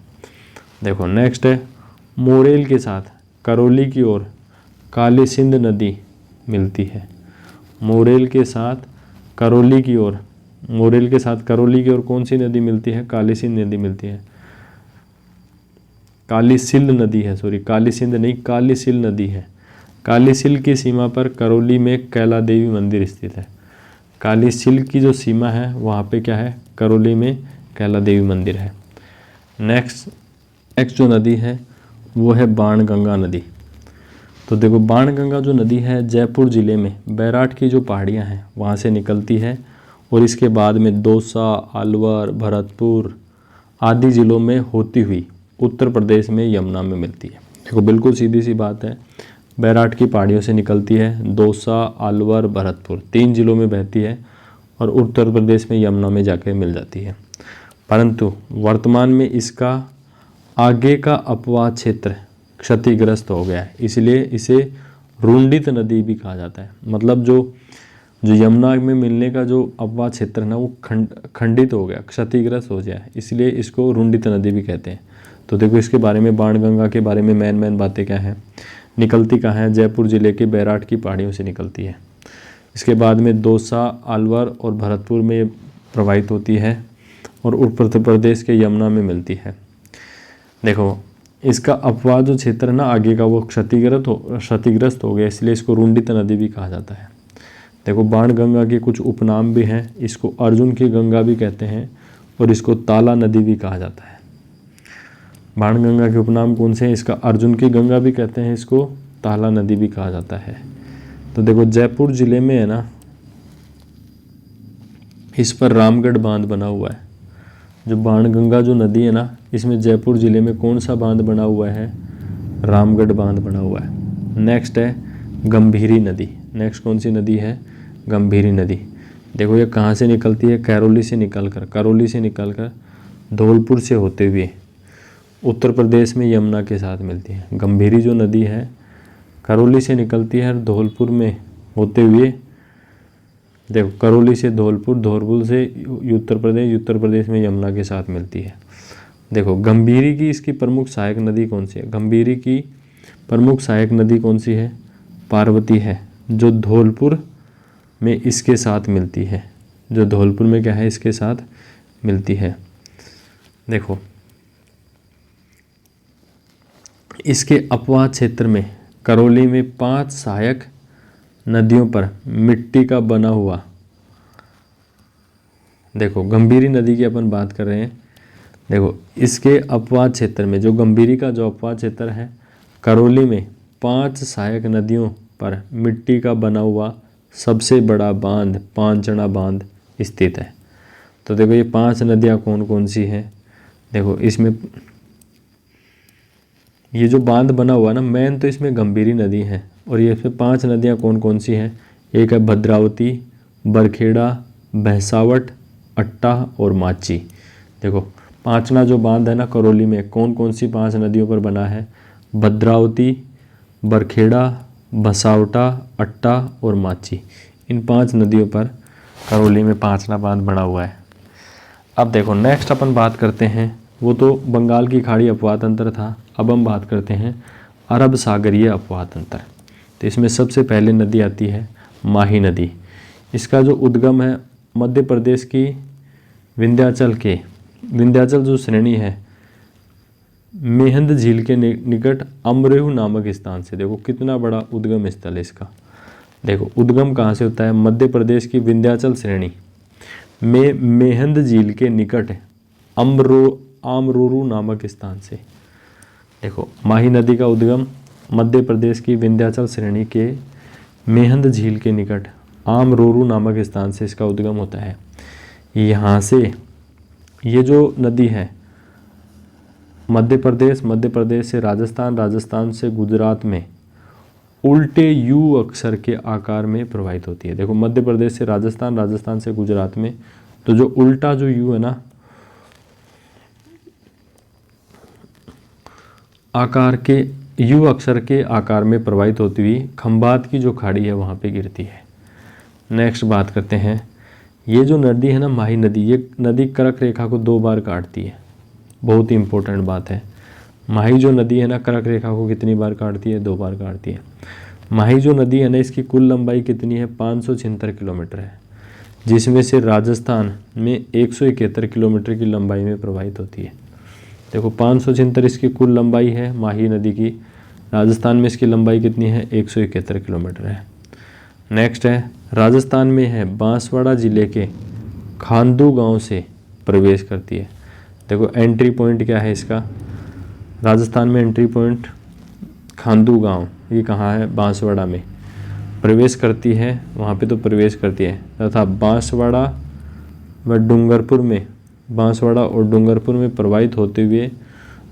देखो नेक्स्ट है मोरेल के साथ करौली की ओर काली सिंध नदी मिलती है। मोरेल के साथ करौली की ओर कौन सी नदी मिलती है? काली सिंध नदी मिलती है। कालीसिल नदी है, सॉरी काली सिंध नहीं, कालीसिल नदी है। कालीसिल की सीमा पर करौली में कैला देवी मंदिर स्थित है। कालीसिल की जो सीमा है वहाँ पे क्या है? करौली में कैला देवी मंदिर है। नेक्स्ट जो नदी है वो है बाणगंगा नदी। तो देखो बाणगंगा जो नदी है जयपुर ज़िले में बैराठ की जो पहाड़ियाँ हैं वहाँ से निकलती है और इसके बाद में दौसा, अलवर, भरतपुर आदि ज़िलों में होती हुई उत्तर प्रदेश में यमुना में मिलती है। देखो बिल्कुल सीधी सी बात है, बैराठ की पहाड़ियों से निकलती है, दौसा, अलवर, भरतपुर 3 ज़िलों में बहती है और उत्तर प्रदेश में यमुना में जाकर मिल जाती है। परंतु वर्तमान में इसका आगे का अपवाद क्षेत्र क्षतिग्रस्त हो गया है, इसलिए इसे रुंडित नदी भी कहा जाता है। मतलब जो यमुना में मिलने का जो अपवाद क्षेत्र है ना वो खंडित हो गया, क्षतिग्रस्त हो गया, इसलिए इसको रुंडित नदी भी कहते हैं। तो देखो इसके बारे में बाणगंगा के बारे में मेन बातें क्या हैं? निकलती कहाँ है? जयपुर ज़िले के बैराठ की पहाड़ियों से निकलती है। इसके बाद में दौसा, अलवर और भरतपुर में प्रवाहित होती है और उत्तर प्रदेश के यमुना में मिलती है। देखो इसका अपवाद जो क्षेत्र है ना आगे का वो क्षतिग्रस्त हो गया, इसलिए इसको रुंडित नदी भी कहा जाता है। देखो बाणगंगा के कुछ उपनाम भी हैं, इसको अर्जुन की गंगा भी कहते हैं और इसको ताला नदी भी कहा जाता है। बाणगंगा के उपनाम कौन से हैं? इसका अर्जुन की गंगा भी कहते हैं, इसको ताला नदी भी कहा जाता है। तो देखो जयपुर ज़िले में है ना इस पर रामगढ़ बांध बना हुआ है। जो बाणगंगा जो नदी है ना इसमें जयपुर ज़िले में कौन सा बांध बना हुआ है? रामगढ़ बांध बना हुआ है। नेक्स्ट है गंभीरी नदी। नेक्स्ट कौन सी नदी है? गंभीरी नदी। देखो ये कहाँ से निकलती है? करौली से निकलकर धौलपुर से होते हुए उत्तर प्रदेश में यमुना के साथ मिलती है। गंभीरी जो नदी है करौली से निकलती है और धौलपुर में होते हुए, देखो करौली से धौलपुर, धौलपुर से उत्तर प्रदेश में यमुना के साथ मिलती है। देखो गंभीरी की इसकी प्रमुख सहायक नदी कौन सी है? गंभीरी की प्रमुख सहायक नदी कौन सी है? पार्वती है, जो धौलपुर में इसके साथ मिलती है, जो धौलपुर में क्या है, इसके साथ मिलती है। देखो इसके अपवाद क्षेत्र में करौली में 5 सहायक नदियों पर मिट्टी का बना हुआ, देखो गंभीरी नदी की अपन बात कर रहे हैं। देखो इसके अपवाद क्षेत्र में, जो गंभीरी का जो अपवाद क्षेत्र है, करौली में 5 सहायक नदियों पर मिट्टी का बना हुआ सबसे बड़ा बांध पांचड़ा बांध स्थित है। तो देखो ये 5 नदियाँ कौन कौन सी हैं? देखो इसमें ये जो बांध बना हुआ ना, मेन तो इसमें गंभीरी नदी है, और ये इसमें 5 नदियाँ कौन कौन सी हैं? एक है भद्रावती, बरखेड़ा, भैंसावट, अट्टा और माची। देखो पांचना जो बांध है ना करौली में, कौन कौन सी 5 नदियों पर बना है? भद्रावती, बरखेड़ा, भसावटा, अट्टा और माची। इन 5 नदियों पर करौली में पांचना बांध बना हुआ है। अब देखो नेक्स्ट अपन बात करते हैं, वो तो बंगाल की खाड़ी अपवाद अंतर था। अब हम बात करते हैं अरब सागरीय अपवाद अंतर। तो इसमें सबसे पहले नदी आती है माही नदी। इसका जो उद्गम है मध्य प्रदेश की विंध्याचल जो श्रेणी है, मेहंद झील के निकट अमरेहू नामक स्थान से। देखो कितना बड़ा उद्गम स्थल है इसका। देखो उद्गम कहाँ से होता है? मध्य प्रदेश की विंध्याचल श्रेणी में मेहंद झील के निकट आमरोरू नामक स्थान से। देखो माही नदी का उद्गम मध्य प्रदेश की विंध्याचल श्रेणी के मेहंद झील के निकट आमरोरू नामक स्थान से इसका उद्गम होता है। यहाँ से ये जो नदी है मध्य प्रदेश से राजस्थान, राजस्थान से गुजरात में उल्टे यू अक्षर के आकार में प्रवाहित होती है। देखो मध्य प्रदेश से राजस्थान, राजस्थान से गुजरात में, तो जो उल्टा जो यू है ना आकार के, यू अक्षर के आकार में प्रवाहित होती हुई खंभात की जो खाड़ी है वहाँ पे गिरती है। नेक्स्ट बात करते हैं, ये जो नदी है ना माही नदी, ये नदी कर्क रेखा को 2 बार काटती है। बहुत ही इंपॉर्टेंट बात है। माही जो नदी है ना कर्क रेखा को कितनी बार काटती है? 2 बार काटती है। माही जो नदी है ना इसकी कुल लंबाई कितनी है? 576 किलोमीटर है, जिसमें से राजस्थान में 171 किलोमीटर की लंबाई में प्रवाहित होती है। देखो 576 इसकी कुल लंबाई है माही नदी की, राजस्थान में इसकी लंबाई कितनी है? 171 किलोमीटर है। नेक्स्ट है राजस्थान में है, बांसवाड़ा जिले के खांदू गांव से प्रवेश करती है। देखो एंट्री पॉइंट क्या है इसका? राजस्थान में एंट्री पॉइंट खांदू गांव, ये कहाँ है? बांसवाड़ा में प्रवेश करती है, वहाँ पे तो प्रवेश करती है, तथा बांसवाड़ा और डूंगरपुर में प्रवाहित होते हुए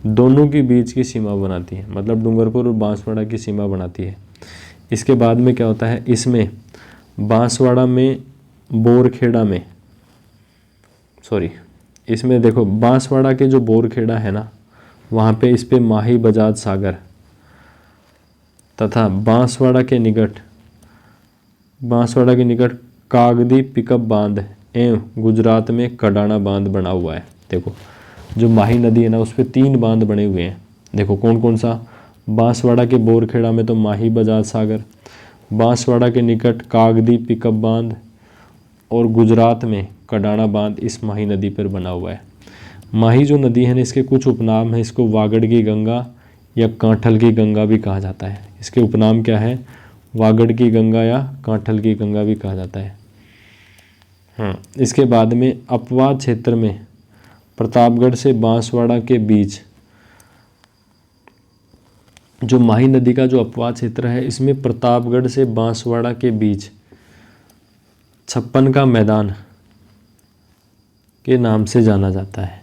दोनों के बीच की सीमा बनाती है। मतलब डूंगरपुर और बांसवाड़ा की सीमा बनाती है। इसके बाद में क्या होता है, इसमें बांसवाड़ा में बोरखेड़ा में, इसमें देखो बांसवाड़ा के जो बोरखेड़ा है ना, वहाँ पे इस पे माही बजाज सागर तथा बांसवाड़ा के निकट कागदी पिकअप बांध एवं गुजरात में कडाना बांध बना हुआ है। देखो जो माही नदी है ना उस पे 3 बांध बने हुए हैं। देखो कौन कौन सा? बांसवाड़ा के बोरखेड़ा में तो माही बजाज सागर, बांसवाड़ा के निकट कागदी पिकअप बांध और गुजरात में कडाना बांध इस माही नदी पर बना हुआ है। माही जो नदी है ना इसके कुछ उपनाम है। इसको वागड़ की गंगा या कांठल की गंगा भी कहा जाता है। इसके उपनाम क्या है? वागड़ की गंगा या कांठल की गंगा भी कहा जाता है। इसके बाद में अपवाद क्षेत्र में प्रतापगढ़ से बांसवाड़ा के बीच जो माही नदी का जो अपवाद क्षेत्र है, इसमें प्रतापगढ़ से बांसवाड़ा के बीच 56 का मैदान के नाम से जाना जाता है।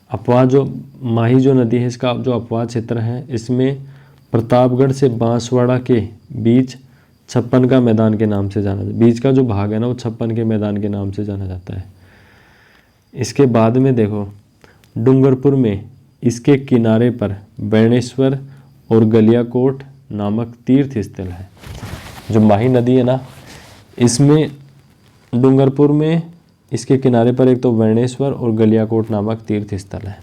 अपवाद जो माही जो नदी है इसका जो अपवाद क्षेत्र है, इसमें प्रतापगढ़ से बांसवाड़ा के बीच 56 का मैदान के नाम से जाना, बीच का जो भाग है ना वो 56 के मैदान के नाम से जाना जाता है। इसके बाद में देखो डूंगरपुर में इसके किनारे पर बेणेश्वर और गलियाकोट नामक तीर्थ स्थल है। जो माही नदी है ना, इसमें डूंगरपुर में इसके किनारे पर एक तो वेणेश्वर और गलियाकोट नामक तीर्थ स्थल है।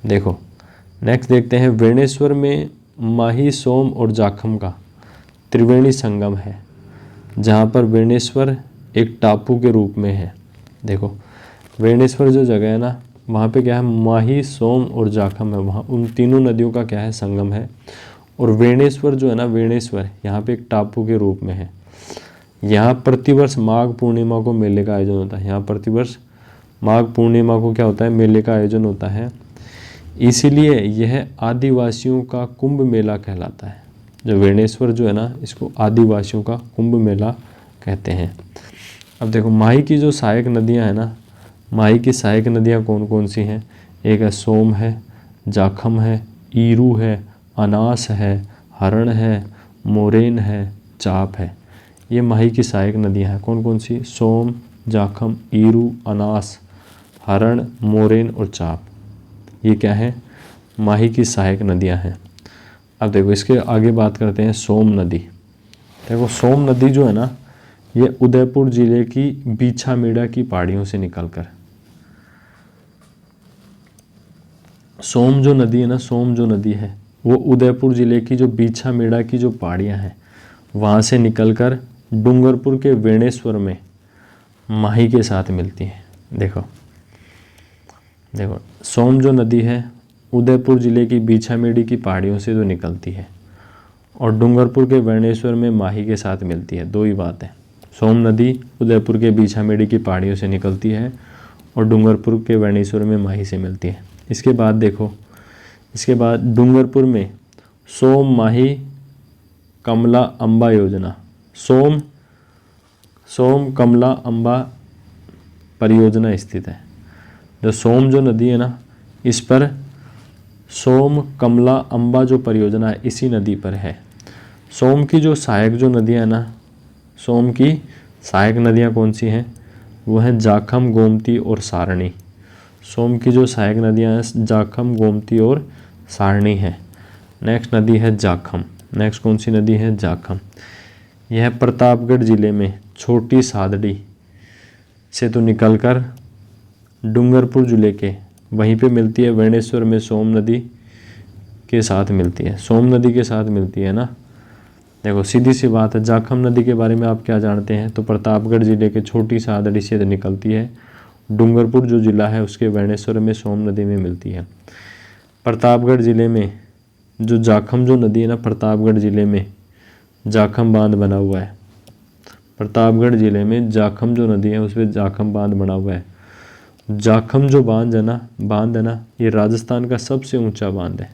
देखो नेक्स्ट देखते हैं, वेणेश्वर में माही, सोम और जाखम का त्रिवेणी संगम है, जहाँ पर वेणेश्वर एक टापू के रूप में है। देखो वेणेश्वर जो जगह है ना, वहाँ पे क्या है, माही, सोम और जाखम है, वहाँ उन तीनों नदियों का क्या है, संगम है। और वेणेश्वर जो है ना, वेणेश्वर यहाँ पे एक टापू के रूप में है। यहाँ प्रतिवर्ष माघ पूर्णिमा को मेले का आयोजन होता है। यहाँ प्रतिवर्ष माघ पूर्णिमा को क्या होता है, मेले का आयोजन होता है। इसीलिए यह आदिवासियों का कुंभ मेला कहलाता है। जो वेणेश्वर जो है ना, इसको आदिवासियों का कुंभ मेला कहते हैं। अब देखो माही की जो सहायक नदियाँ हैं ना, माही की सहायक नदियाँ कौन कौन सी हैं? एक है सोम है, जाखम है, ईरू है, अनास है, हरण है, मोरेन है, चाप है। ये माही की सहायक नदियाँ हैं। कौन कौन सी? सोम, जाखम, ईरू, अनास, हरण, मोरेन और चाप। ये क्या है? माही की सहायक नदियाँ हैं। अब देखो इसके आगे बात करते हैं सोम नदी। देखो सोम नदी जो है ना, ये उदयपुर जिले की बीछामेड़ा की पहाड़ियों से निकलकर, सोम जो नदी है ना, सोम जो नदी है वो उदयपुर जिले की जो बीछामेड़ा की जो पहाड़ियाँ हैं वहाँ से निकलकर डूंगरपुर के वेणेश्वर में माही के साथ मिलती है। देखो देखो सोम जो नदी है उदयपुर जिले की बीछामेड़ी की पहाड़ियों से जो निकलती है और डूंगरपुर के वेणेश्वर में माही के साथ मिलती है। दो ही बात है, सोम नदी उदयपुर के बीछामेड़ी की पहाड़ियों से निकलती है और डूंगरपुर के वेणेश्वर में माही से मिलती है। इसके बाद देखो, इसके बाद डूंगरपुर में सोम, माही, कमला, अम्बा योजना, सोम कमला अम्बा परियोजना स्थित है। जो सोम जो नदी है ना, इस पर सोम कमला अम्बा जो परियोजना है इसी नदी पर है। सोम की जो सहायक जो नदियाँ हैं ना, सोम की सहायक नदियाँ कौन सी हैं? वो हैं जाखम, गोमती और सारणी। सोम की जो सहायक नदियाँ हैं जाखम, गोमती और सारणी हैं। नेक्स्ट नदी है जाखम। नेक्स्ट कौन सी नदी है? जाखम। यह प्रतापगढ़ जिले में छोटी सादड़ी से तो निकलकर डूंगरपुर जिले के वहीं पे मिलती है, वेणेश्वर में सोम नदी के साथ मिलती है, सोम नदी के साथ मिलती है ना। देखो सीधी सी बात है, जाखम नदी के बारे में आप क्या जानते हैं? तो प्रतापगढ़ जिले के छोटी सादड़ी से निकलती है, डूंगरपुर जो जिला है उसके वेणेश्वर में सोम नदी में मिलती है। प्रतापगढ़ जिले में जो जाखम जो नदी है ना, प्रतापगढ़ जिले में जाखम बांध बना हुआ है। प्रतापगढ़ जिले में जाखम जो नदी है उस पर जाखम बांध बना हुआ है। जाखम जो बांध है ना, ये राजस्थान का सबसे ऊंचा बांध है।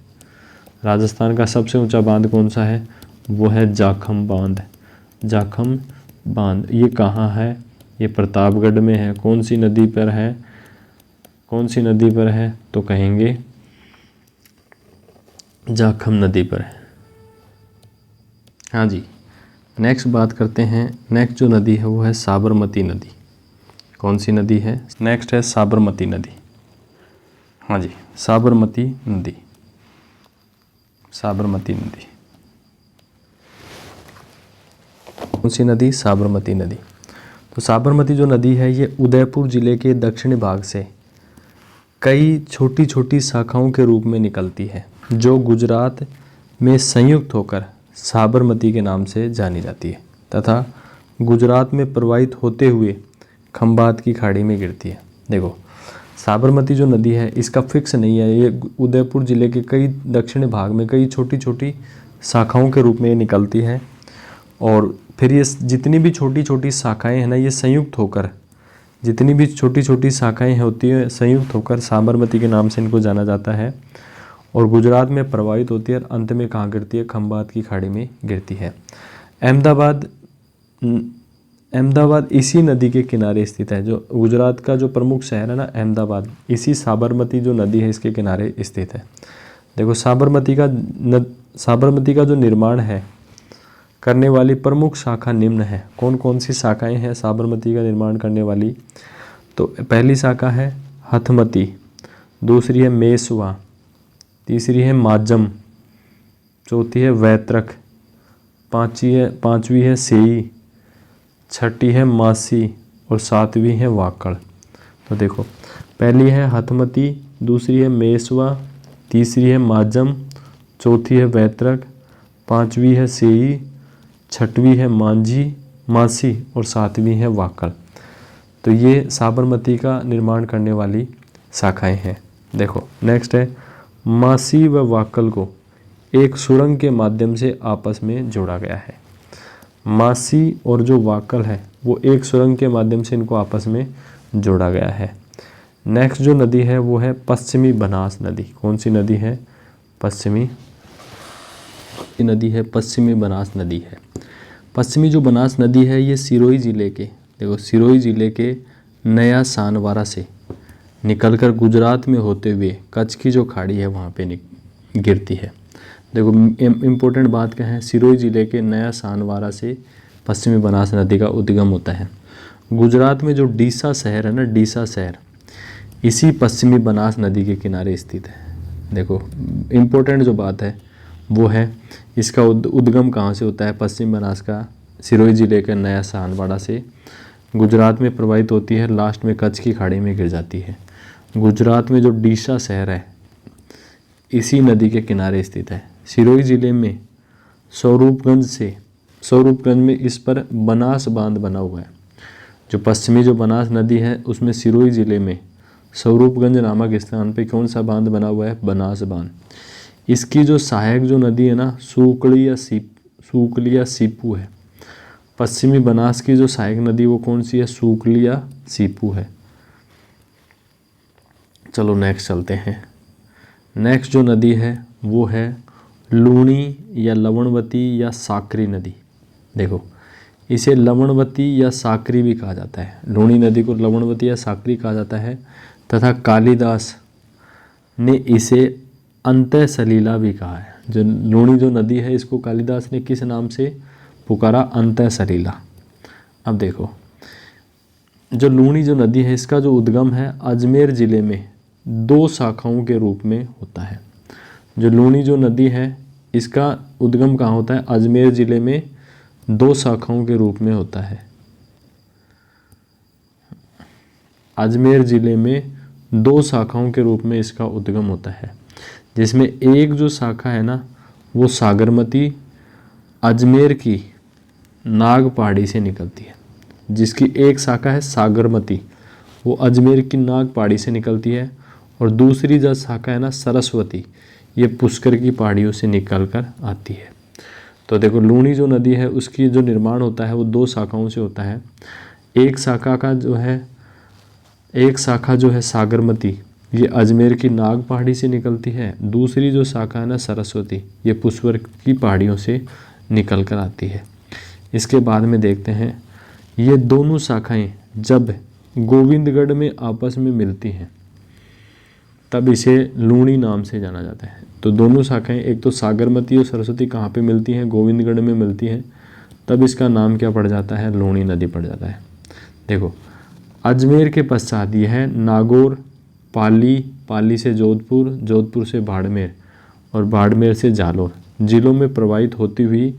राजस्थान का सबसे ऊंचा बांध कौन सा है? वो है जाखम बांध। जाखम बांध ये कहाँ है? ये प्रतापगढ़ में है। कौन सी नदी पर है? कौन सी नदी पर है? तो कहेंगे जाखम नदी पर है। हाँ जी, नेक्स्ट बात करते हैं। नेक्स्ट जो नदी है वो है साबरमती नदी। कौन सी नदी है? नेक्स्ट है साबरमती नदी। हाँ जी, साबरमती नदी। साबरमती नदी कौन सी नदी? साबरमती नदी। तो साबरमती जो नदी है ये उदयपुर जिले के दक्षिणी भाग से कई छोटी छोटी शाखाओं के रूप में निकलती है, जो गुजरात में संयुक्त होकर साबरमती के नाम से जानी जाती है तथा गुजरात में प्रवाहित होते हुए खंबात की खाड़ी में गिरती है। देखो साबरमती जो नदी है इसका फिक्स नहीं है, ये उदयपुर जिले के कई दक्षिणी भाग में कई छोटी छोटी शाखाओं के रूप में निकलती है और फिर ये जितनी भी छोटी छोटी शाखाएं हैं ना, ये संयुक्त होकर, जितनी भी छोटी छोटी शाखाएं होती हैं संयुक्त होकर साबरमती के नाम से इनको जाना जाता है और गुजरात में प्रवाहित होती है और अंत में कहाँ गिरती है? खंबात की खाड़ी में गिरती है। अहमदाबाद इसी नदी के किनारे स्थित है। जो गुजरात का जो प्रमुख शहर है ना अहमदाबाद, इसी साबरमती जो नदी है इसके किनारे स्थित है। देखो साबरमती का जो निर्माण है करने वाली प्रमुख शाखा निम्न है। कौन कौन सी शाखाएं हैं साबरमती का निर्माण करने वाली? तो पहली शाखा है हथमती, दूसरी है मेसवा, तीसरी है माजम, चौथी है वैतरक, पांचवी है सेई, छठी है मासी और सातवीं है वाकड़। तो देखो, पहली है हथमती, दूसरी है मेसवा, तीसरी है माजम, चौथी है वैतरक, पांचवी है सेई, छठवीं है मासी और सातवीं है वाकड़। तो ये साबरमती का निर्माण करने वाली शाखाएं हैं। देखो नेक्स्ट है मासी व वाकल को एक सुरंग के माध्यम से आपस में जोड़ा गया है। मासी और जो वाकल है वो एक सुरंग के माध्यम से इनको आपस में जोड़ा गया है। नेक्स्ट जो नदी है वो है पश्चिमी बनास नदी। कौन सी नदी है? पश्चिमी बनास नदी है। पश्चिमी जो बनास नदी है ये सिरोही ज़िले के, देखो सिरोही ज़िले के नया सानवारा से निकलकर गुजरात में होते हुए कच्छ की जो खाड़ी है वहाँ पे गिरती है। देखो इम्पोर्टेंट बात क्या है, सिरोही ज़िले के नया सानवारा से पश्चिमी बनास नदी का उद्गम होता है। गुजरात में जो डीसा शहर है ना, डीसा शहर इसी पश्चिमी बनास नदी के किनारे स्थित है। देखो इम्पोर्टेंट जो बात है वो है इसका उद्गम कहाँ से होता है? पश्चिम बनास का सिरोही ज़िले के नया सानवाड़ा से गुजरात में प्रवाहित होती है, लास्ट में कच्छ की खाड़ी में गिर जाती है। गुजरात में जो डीसा शहर है इसी नदी के किनारे स्थित है। सिरोही ज़िले में स्वरूपगंज में इस पर बनास बांध बना हुआ है। जो पश्चिमी जो बनास नदी है उसमें सिरोही ज़िले में स्वरूपगंज नामक स्थान पे कौन सा बांध बना हुआ है? बनास बांध। इसकी जो सहायक जो नदी है ना सूकलिया सीपू है। पश्चिमी बनास की जो सहायक नदी वो कौन सी है? सूकलिया सीपू है। चलो नेक्स्ट चलते हैं। नेक्स्ट जो नदी है वो है लूणी या लवणवती या साकरी नदी। देखो इसे लवणवती या साकरी भी कहा जाता है। लूणी नदी को लवणवती या साकरी कहा जाता है तथा कालिदास ने इसे अंतः सलीला भी कहा है। जो लूणी जो नदी है इसको कालिदास ने किस नाम से पुकारा? अंतः सलीला। अब देखो जो लूणी जो नदी है इसका जो उद्गम है अजमेर ज़िले में 2 शाखाओं के रूप में होता है। जो लूणी जो नदी है इसका उद्गम कहाँ होता है? अजमेर ज़िले में 2 शाखाओं के रूप में होता है। अजमेर ज़िले में 2 शाखाओं के रूप में इसका उद्गम होता है, जिसमें एक जो शाखा है ना वो सागरमती अजमेर की नाग पहाड़ी से निकलती है। जिसकी एक शाखा है सागरमती वो अजमेर की नाग पहाड़ी से निकलती है, और दूसरी जो शाखा है ना सरस्वती ये पुष्कर की पहाड़ियों से निकल कर आती है। तो देखो लूणी जो नदी है उसकी जो निर्माण होता है वो 2 शाखाओं से होता है। एक शाखा जो है सागरमती ये अजमेर की नाग पहाड़ी से निकलती है। दूसरी जो शाखा है ना सरस्वती ये पुष्कर की पहाड़ियों से निकल कर आती है। इसके बाद में देखते हैं ये दोनों शाखाएं जब गोविंदगढ़ में आपस में मिलती हैं तब इसे लूणी नाम से जाना जाता है। तो दोनों शाखाएं एक तो सागरमती और सरस्वती कहाँ पे मिलती हैं? गोविंदगढ़ में मिलती हैं। तब इसका नाम क्या पड़ जाता है? लूणी नदी पड़ जाता है। देखो अजमेर के पश्चात यह है नागौर, पाली से जोधपुर, जोधपुर से बाड़मेर और बाड़मेर से जालोर जिलों में प्रवाहित होती हुई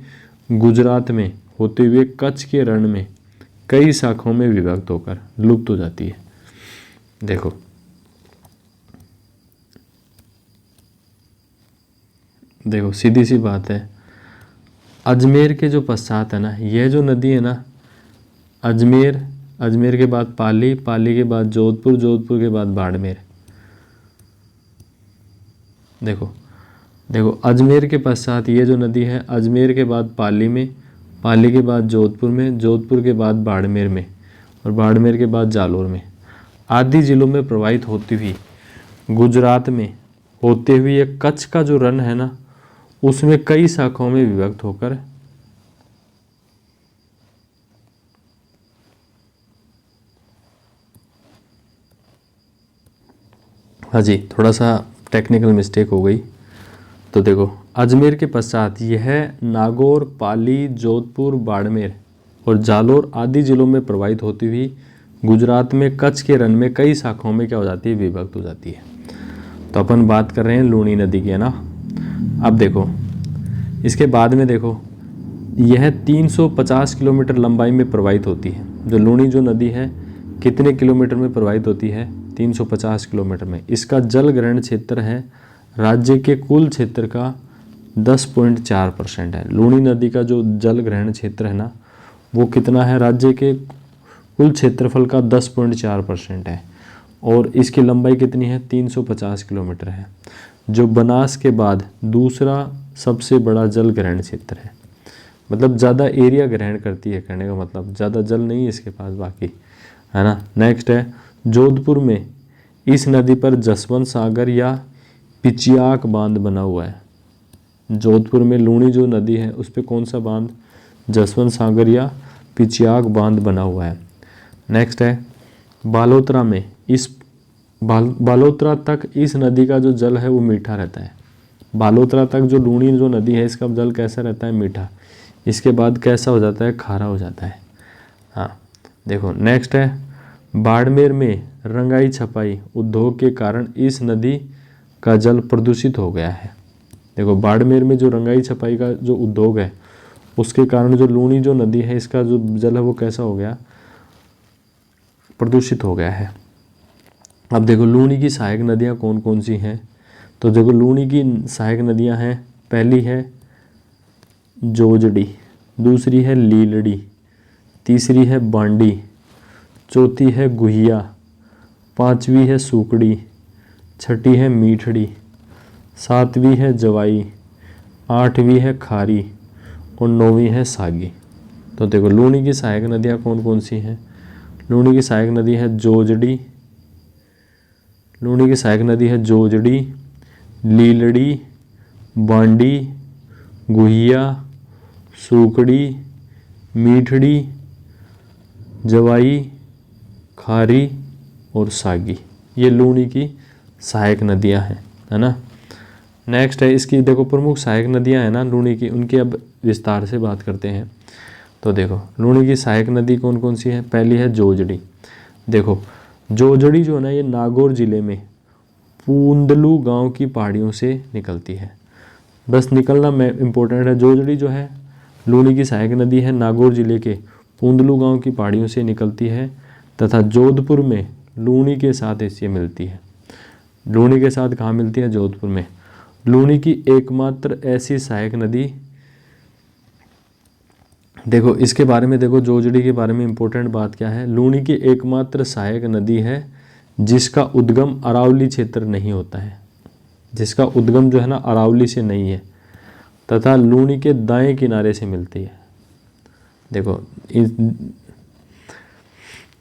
गुजरात में होते हुए कच्छ के रण में कई शाखाओं में विभक्त होकर लुप्त हो जाती है। देखो सीधी सी बात है, अजमेर के जो पश्चात है ना यह जो नदी है ना अजमेर के बाद पाली के बाद जोधपुर के बाद बाड़मेर। देखो अजमेर के पश्चात ये जो नदी है अजमेर के बाद पाली के बाद जोधपुर के बाद बाड़मेर में और बाड़मेर के बाद जालोर में आदि जिलों में प्रवाहित होती हुई गुजरात में होते हुए ये कच्छ का जो रण है ना उसमें कई शाखाओं में विभक्त होकर हाँ जी थोड़ा सा टेक्निकल मिस्टेक हो गई। तो देखो अजमेर के पश्चात यह नागौर, पाली, जोधपुर, बाड़मेर और जालोर आदि जिलों में प्रवाहित होती हुई गुजरात में कच्छ के रण में कई शाखाओं में क्या हो जाती है? विभक्त हो जाती है। तो अपन बात कर रहे हैं लूनी नदी की, है ना। अब देखो इसके बाद में देखो, यह 350 किलोमीटर लंबाई में प्रवाहित होती है। जो लूनी जो नदी है कितने किलोमीटर में प्रवाहित होती है? 350 किलोमीटर में। इसका जल ग्रहण क्षेत्र है राज्य के कुल क्षेत्र का 10.4% है। लूनी नदी का जो जल ग्रहण क्षेत्र है ना, वो कितना है? राज्य के कुल क्षेत्रफल का 10.4% है। और इसकी लंबाई कितनी है? 350 किलोमीटर है, जो बनास के बाद दूसरा सबसे बड़ा जल ग्रहण क्षेत्र है। मतलब ज़्यादा एरिया ग्रहण करती है, कहने का मतलब ज़्यादा जल नहीं है इसके पास बाकी, है ना। नेक्स्ट है, जोधपुर में इस नदी पर जसवंत सागर या पिचियाक बांध बना हुआ है। जोधपुर में लूनी जो नदी है उस पर कौन सा बांध? जसवंत सागर या पिचियाक बांध बना हुआ है। नेक्स्ट है, बालोतरा में बालोतरा तक इस नदी का जो जल है वो मीठा रहता है। बालोतरा तक जो लूनी जो नदी है इसका जल कैसा रहता है? मीठा। इसके बाद कैसा हो जाता है? खारा हो जाता है। हाँ देखो नेक्स्ट है, बाड़मेर में रंगाई छपाई उद्योग के कारण इस नदी का जल प्रदूषित हो गया है। देखो बाड़मेर में जो रंगाई छपाई का जो उद्योग है उसके कारण जो लूनी जो नदी है इसका जो जल है वो कैसा हो गया? प्रदूषित हो गया है। अब देखो लूनी की सहायक नदियाँ कौन कौन सी हैं? तो देखो लूनी की सहायक नदियाँ हैं, पहली है जोजड़ी, दूसरी है लीलड़ी, तीसरी है बांडी, चौथी है गुहिया, पांचवी है सूकड़ी, छठी है मीठड़ी, सातवीं है जवाई, आठवीं है खारी और नौवीं है सागी। तो देखो लूनी की सहायक नदियाँ कौन कौन सी हैं? लूनी की सहायक नदी है जोजड़ी, लूनी की सहायक नदी है जोजड़ी, लीलड़ी, बांडी, गुहिया, सूकड़ी, मीठड़ी, जवाई, खारी और सागी। ये लूनी की सहायक नदियां हैं, है ना। नेक्स्ट है इसकी देखो प्रमुख सहायक नदियां हैं ना लूनी की, उनकी अब विस्तार से बात करते हैं। तो देखो लूनी की सहायक नदी कौन कौन सी है? पहली है जोजड़ी। देखो जोजड़ी जो है ना ये नागौर जिले में पूंदलू गांव की पहाड़ियों से निकलती है। बस निकलना में इम्पोर्टेंट है। जोजड़ी जो है लूनी की सहायक नदी है, नागौर जिले के पूंदलू गांव की पहाड़ियों से निकलती है तथा जोधपुर में लूनी के साथ इससे मिलती है। लूनी के साथ कहाँ मिलती है? जोधपुर में। लूनी की एकमात्र ऐसी सहायक नदी, देखो इसके बारे में देखो जोजड़ी के बारे में इम्पोर्टेंट बात क्या है? लूनी की एकमात्र सहायक नदी है जिसका उद्गम अरावली क्षेत्र नहीं होता है, जिसका उद्गम जो है ना अरावली से नहीं है तथा लूनी के दाएं किनारे से मिलती है।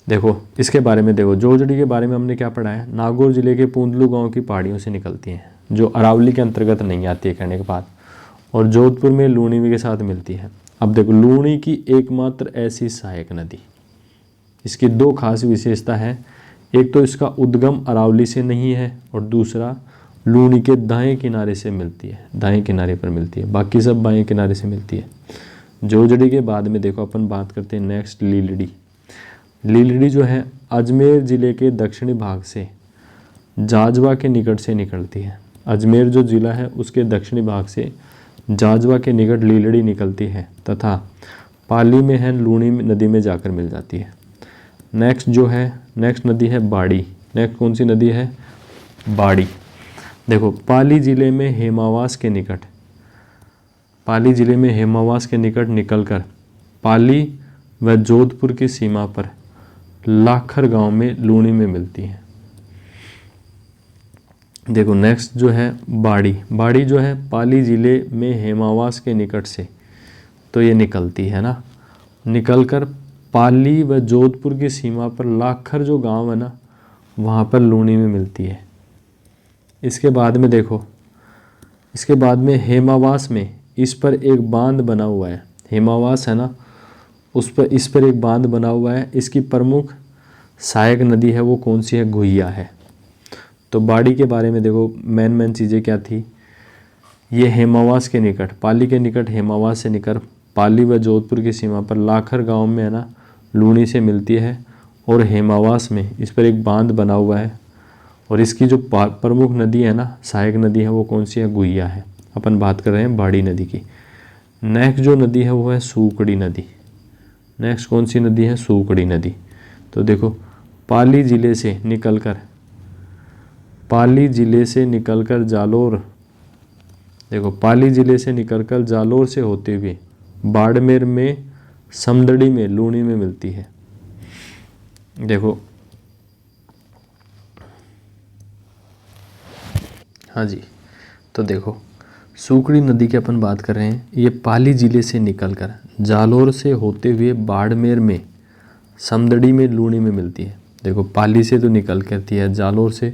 देखो इसके बारे में देखो जोजड़ी के बारे में हमने क्या पढ़ा है? नागौर जिले के पूंदलू गांव की पहाड़ियों से निकलती हैं जो अरावली के अंतर्गत नहीं आती है कहने के बाद, और जोधपुर में लूनी के साथ मिलती है। अब देखो लूनी की एकमात्र ऐसी सहायक नदी, इसकी दो खास विशेषता है। एक तो इसका उद्गम अरावली से नहीं है और दूसरा लूनी के दाएं किनारे से मिलती है, दाएं किनारे पर मिलती है, बाकी सब बाएं किनारे से मिलती है। जोजड़ी के बाद में देखो अपन बात करते हैं नेक्स्ट लीलड़ी। लीलड़ी जो है अजमेर ज़िले के दक्षिणी भाग से जाजवा के निकट से निकलती है। अजमेर जो ज़िला है उसके दक्षिणी भाग से जाजवा के निकट लीलड़ी निकलती है तथा पाली में है लूनी नदी में जाकर मिल जाती है। नेक्स्ट जो है नेक्स्ट नदी है बाड़ी। नेक्स्ट कौन सी नदी है? बाड़ी। देखो पाली ज़िले में हेमावास के निकट, पाली ज़िले में हेमावास के निकट निकलकर पाली व जोधपुर की सीमा पर लाखर गांव में लूनी में मिलती है। देखो नेक्स्ट जो है बाड़ी। बाड़ी जो है पाली ज़िले में हेमावास के निकट से तो ये निकलती है ना, निकलकर पाली व जोधपुर की सीमा पर लाखर जो गांव है ना वहाँ पर लूनी में मिलती है। इसके बाद में देखो, इसके बाद में हेमावास में इस पर एक बांध बना हुआ है। हेमावास है ना उस पर इस पर एक बांध बना हुआ है। इसकी प्रमुख सहायक नदी है वो कौन सी है? गुहिया है। तो बाड़ी के बारे में देखो मेन चीज़ें क्या थी? ये हेमावास के निकट, पाली के निकट हेमावास से निकल पाली व जोधपुर की सीमा पर लाखर गांव में है ना लूनी से मिलती है और हेमावास में इस पर एक बांध बना हुआ है और इसकी जो प्रमुख नदी है ना, सहायक नदी है, वो कौन सी है? गुहिया है। अपन बात कर रहे हैं बाड़ी नदी की। नेक्स्ट जो नदी है वो है सूकड़ी नदी। नेक्स्ट कौन सी नदी है? सूकड़ी नदी। तो देखो पाली ज़िले से निकलकर जालोर, देखो पाली ज़िले से निकलकर जालोर से होते हुए बाड़मेर में, समदड़ी में, लूणी में मिलती है। देखो हाँ जी, तो देखो सूकड़ी नदी की अपन बात कर रहे हैं। ये पाली ज़िले से निकलकर जालोर से होते हुए बाड़मेर में, समदड़ी में, लूणी में मिलती है। देखो पाली से तो निकल करती है, जालोर से,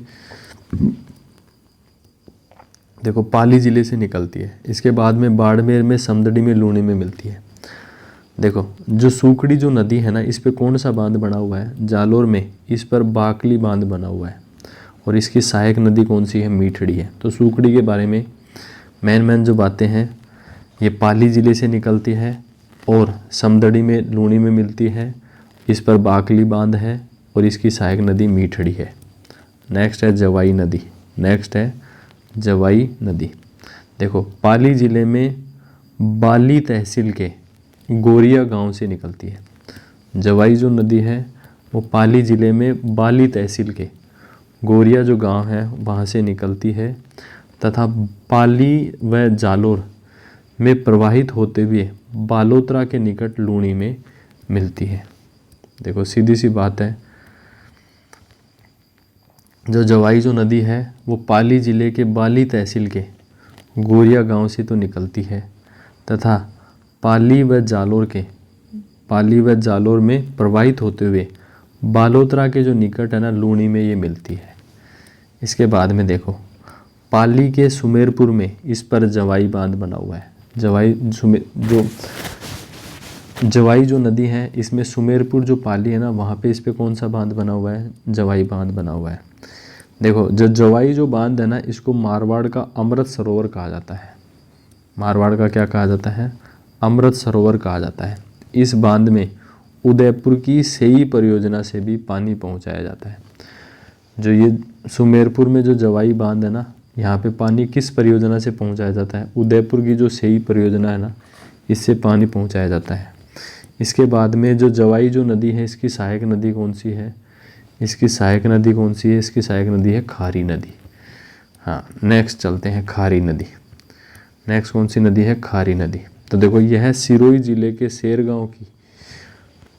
देखो पाली ज़िले से निकलती है, इसके बाद में बाड़मेर में, समदड़ी में, लूणी में मिलती है। देखो जो सूकड़ी जो नदी है ना, इस पे कौन सा बांध बना हुआ है? जालोर में इस पर बाकली बांध बना हुआ है। और इसकी सहायक नदी कौन सी है? मीठड़ी है। तो सूकड़ी के बारे में मेन जो बातें हैं, ये पाली ज़िले से निकलती है और समदड़ी में, लूणी में मिलती है, इस पर बाकली बांध है और इसकी सहायक नदी मीठड़ी है। नेक्स्ट है जवाई नदी। देखो पाली ज़िले में बाली तहसील के गोरिया गांव से निकलती है। जवाई जो नदी है वो पाली ज़िले में बाली तहसील के गोरिया जो गांव है वहाँ से निकलती है तथा पाली व जालोर में प्रवाहित होते हुए बालोतरा के निकट लूणी में मिलती है। देखो सीधी सी बात है, जो जवाई जो नदी है वो पाली ज़िले के बाली तहसील के गोरिया गांव से तो निकलती है तथा पाली व जालोर में प्रवाहित होते हुए बालोतरा के जो निकट है ना, लूणी में ये मिलती है। इसके बाद में देखो पाली के सुमेरपुर में इस पर जवाई बांध बना हुआ है। जवाई जो नदी है इसमें सुमेरपुर जो पाली है ना, वहाँ पे इस पे कौन सा बांध बना हुआ है? जवाई बांध बना हुआ है। देखो जो जवाई जो बांध है ना, इसको मारवाड़ का अमृत सरोवर कहा जाता है। मारवाड़ का क्या कहा जाता है? अमृत सरोवर कहा जाता है। इस बांध में उदयपुर की सेई परियोजना से भी पानी पहुंचाया जाता है। जो ये सुमेरपुर में जो जवाई बांध है ना, यहाँ पे पानी किस परियोजना से पहुंचाया जाता है? उदयपुर की जो सेई परियोजना है ना, इससे पानी पहुंचाया जाता है। इसके बाद में जो जवाई जो नदी है, इसकी सहायक नदी कौन सी है? इसकी सहायक नदी है खारी नदी। हाँ, नेक्स्ट चलते हैं खारी नदी। नेक्स्ट कौन सी नदी है? खारी नदी। तो देखो यह सिरोही ज़िले के सेरगांव की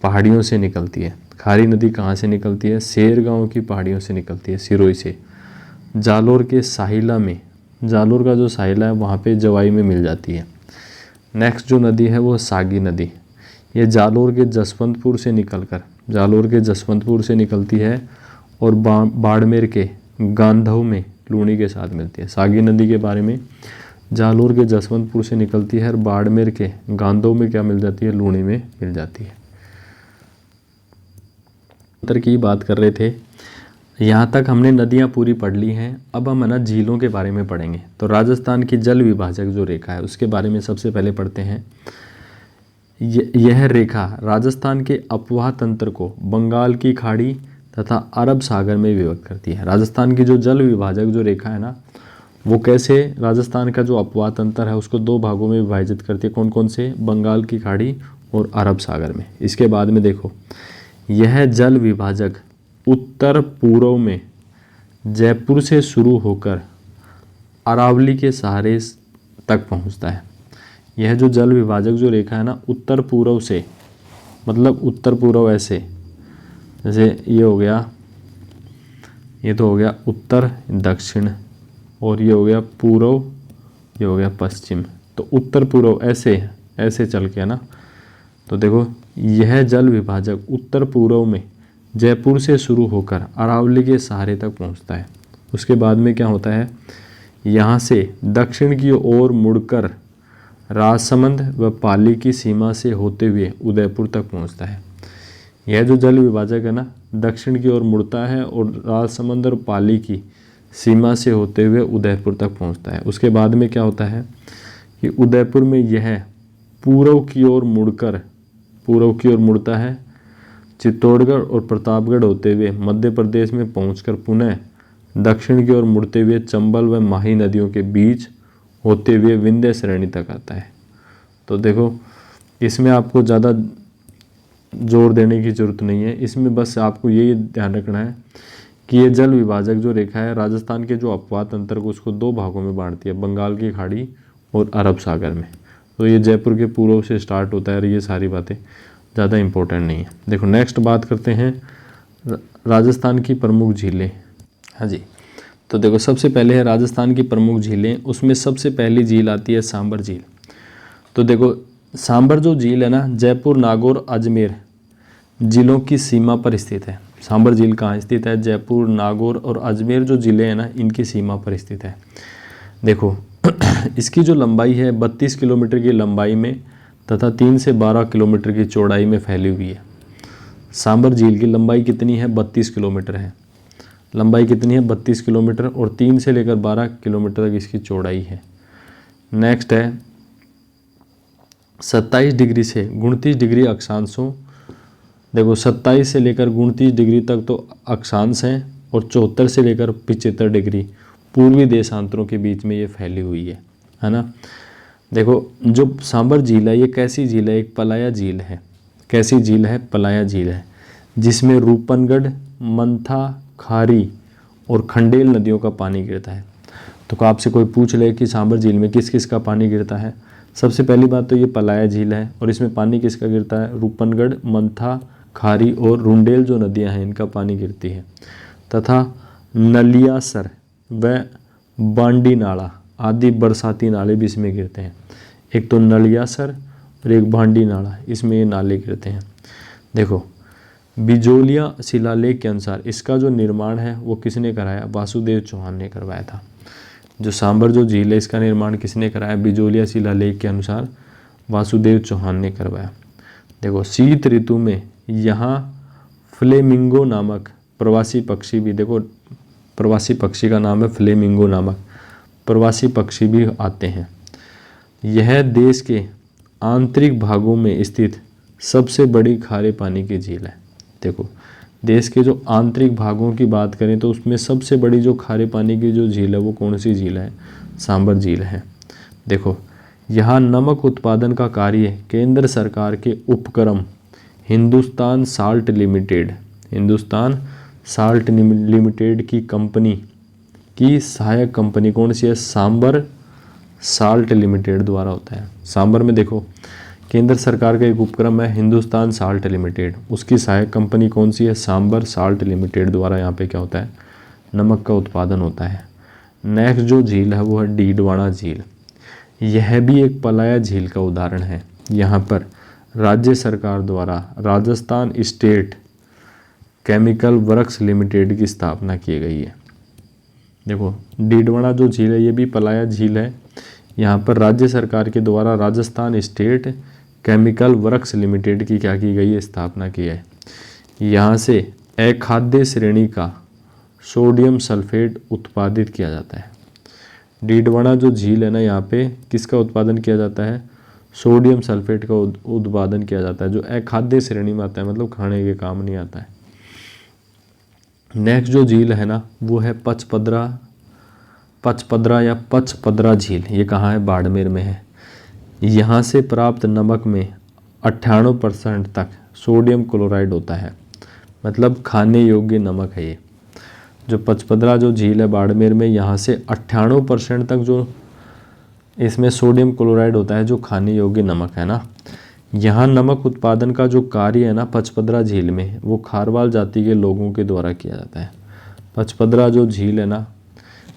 पहाड़ियों से निकलती है। खारी नदी कहाँ से निकलती है? सेरगांव की पहाड़ियों से निकलती है, सिरोही से। जालोर के साहिला में, जालोर का जो साहिला है वहाँ पे जवाई में मिल जाती है। नेक्स्ट जो नदी है वो सागी नदी। ये जालोर के जसवंतपुर से निकलती है और बाड़मेर के गांधव में लूणी के साथ मिलती है। सागी नदी के बारे में, जालोर के जसवंतपुर से निकलती है और बाड़मेर के गांधव में क्या मिल जाती है? लूणी में मिल जाती है। उत्तर की बात कर रहे थे, यहाँ तक हमने नदियाँ पूरी पढ़ ली हैं। अब हम है ना झीलों के बारे में पढ़ेंगे। तो राजस्थान की जल विभाजक जो रेखा है उसके बारे में सबसे पहले पढ़ते हैं। यह रेखा राजस्थान के अपवाह तंत्र को बंगाल की खाड़ी तथा अरब सागर में विभक्त करती है। राजस्थान की जो जल विभाजक जो रेखा है ना, वो कैसे राजस्थान का जो अपवाह तंत्र है उसको दो भागों में विभाजित करती है। कौन कौन से? बंगाल की खाड़ी और अरब सागर में। इसके बाद में देखो यह जल विभाजक उत्तर पूर्व में जयपुर से शुरू होकर अरावली के सहारे तक पहुंचता है। यह जो जल विभाजक जो रेखा है ना, उत्तर पूर्व से, मतलब उत्तर पूर्व ऐसे, जैसे ये हो गया, ये तो हो गया उत्तर दक्षिण, और ये हो गया पूर्व, ये हो गया पश्चिम। तो उत्तर पूर्व ऐसे चल के है ना। तो देखो यह जल विभाजक उत्तर पूर्व में जयपुर से शुरू होकर अरावली के सहारे तक पहुंचता है। उसके बाद में क्या होता है? यहाँ से दक्षिण की ओर मुड़कर राजसमंद व पाली की सीमा से होते हुए उदयपुर तक पहुँचता है। यह जो जल विभाजक है ना, दक्षिण की ओर मुड़ता है और राजसमंद और पाली की सीमा से होते हुए उदयपुर तक पहुँचता है। उसके बाद में क्या होता है कि उदयपुर में यह पूर्व की ओर मुड़ता है, चित्तौड़गढ़ और प्रतापगढ़ होते हुए मध्य प्रदेश में पहुंचकर पुनः दक्षिण की ओर मुड़ते हुए चंबल व माही नदियों के बीच होते हुए विंध्य श्रेणी तक आता है। तो देखो इसमें आपको ज़्यादा जोर देने की ज़रूरत नहीं है, इसमें बस आपको ये ध्यान रखना है कि ये जल विभाजक जो रेखा है राजस्थान के जो अपवाद अंतर को उसको दो भागों में बांटती है, बंगाल की खाड़ी और अरब सागर में। तो ये जयपुर के पूर्व से स्टार्ट होता है और ये सारी बातें ज़्यादा इम्पोर्टेंट नहीं है। देखो नेक्स्ट बात करते हैं राजस्थान की प्रमुख झीलें। हाँ जी, तो देखो सबसे पहले है राजस्थान की प्रमुख झीलें, उसमें सबसे पहली झील आती है सांबर झील। तो देखो सांबर जो झील है ना, जयपुर, नागौर, अजमेर जिलों की सीमा पर स्थित है। सांबर झील कहाँ स्थित है? जयपुर, नागौर और अजमेर जो ज़िले हैं ना, इनकी सीमा पर स्थित है। देखो इसकी जो लंबाई है 32 किलोमीटर की लंबाई में तथा 3 से 12 किलोमीटर की चौड़ाई में फैली हुई है। सांबर झील की लंबाई कितनी है? 32 किलोमीटर है। लंबाई कितनी है? 32 किलोमीटर और 3 से लेकर 12 किलोमीटर तक इसकी चौड़ाई है। नेक्स्ट है 27 डिग्री से 29 डिग्री अक्षांशों। देखो 27 से लेकर 29 डिग्री तक तो अक्षांश हैं और 74 से लेकर 75 डिग्री पूर्वी देशांतरों के बीच में ये फैली हुई है ना। देखो जो सांबर झील है ये कैसी झील है? एक पलाया झील है। कैसी झील है? पलाया झील है, जिसमें रूपनगढ़, मंथा, खारी और खंडेल नदियों का पानी गिरता है। तो आपसे कोई पूछ ले कि सांबर झील में किस किस का पानी गिरता है, सबसे पहली बात तो ये पलाया झील है और इसमें पानी किसका गिरता है? रूपनगढ़, मंथा, खारी और रुंडेल जो नदियां हैं इनका पानी गिरती है, तथा नलियासर व बांडी नाला आदि बरसाती नाले भी इसमें गिरते हैं। एक तो नलियासर और एक बांडी नाला, इसमें ये नाले गिरते हैं। देखो बिजोलिया शिलालेख के अनुसार इसका जो निर्माण है वो किसने कराया? वासुदेव चौहान ने करवाया था। जो सांबर जो झील है इसका निर्माण किसने कराया? बिजोलिया शिलालेख के अनुसार वासुदेव चौहान ने करवाया। देखो शीत ऋतु में यहाँ फ्लेमिंगो नामक प्रवासी पक्षी भी, देखो प्रवासी पक्षी का नाम है फ्लेमिंगो नामक प्रवासी पक्षी भी आते हैं। यह देश के आंतरिक भागों में स्थित सबसे बड़ी खारे पानी की झील है। देखो देश के जो आंतरिक भागों की बात करें तो उसमें सबसे बड़ी जो खारे पानी की जो झील है वो कौन सी झील है? सांबर झील है। देखो यहाँ नमक उत्पादन का कार्य केंद्र सरकार के उपक्रम हिंदुस्तान साल्ट लिमिटेड की कंपनी की सहायक कंपनी कौन सी है? सांबर साल्ट लिमिटेड द्वारा होता है। सांबर में देखो केंद्र सरकार का एक उपक्रम है हिंदुस्तान साल्ट लिमिटेड, उसकी सहायक कंपनी कौन सी है? सांबर साल्ट लिमिटेड द्वारा यहाँ पे क्या होता है? नमक का उत्पादन होता है। नेक्स्ट जो झील है वो है डीडवाना झील। यह भी एक पलाया झील का उदाहरण है। यहाँ पर राज्य सरकार द्वारा Rajasthan state chemical works limited की स्थापना की गई है। देखो डीडवाना जो झील है ये भी पलाया झील है। यहाँ पर राज्य सरकार के द्वारा Rajasthan state chemical works limited की क्या की गई है? स्थापना की है। यहाँ से अखाद्य श्रेणी का सोडियम सल्फेट उत्पादित किया जाता है। डीडवाना जो झील है ना, यहाँ पे किसका उत्पादन किया जाता है? सोडियम सल्फेट का उत्पादन किया जाता है, जो अखाद्य श्रेणी में आता है, मतलब खाने के काम नहीं आता है। नेक्स्ट जो झील है ना वो है पचपदरा या पचपदरा झील। ये कहाँ है? बाड़मेर में है। यहाँ से प्राप्त नमक में 98% तक सोडियम क्लोराइड होता है, मतलब खाने योग्य नमक है ये। जो पचपदरा जो झील है बाड़मेर में, यहाँ से 98% तक जो इसमें सोडियम क्लोराइड होता है, जो खाने योग्य नमक है ना। यहाँ नमक उत्पादन का जो कार्य है ना पचपदरा झील में, वो खारवाल जाति के लोगों के द्वारा किया जाता है। पचपदरा जो झील है ना,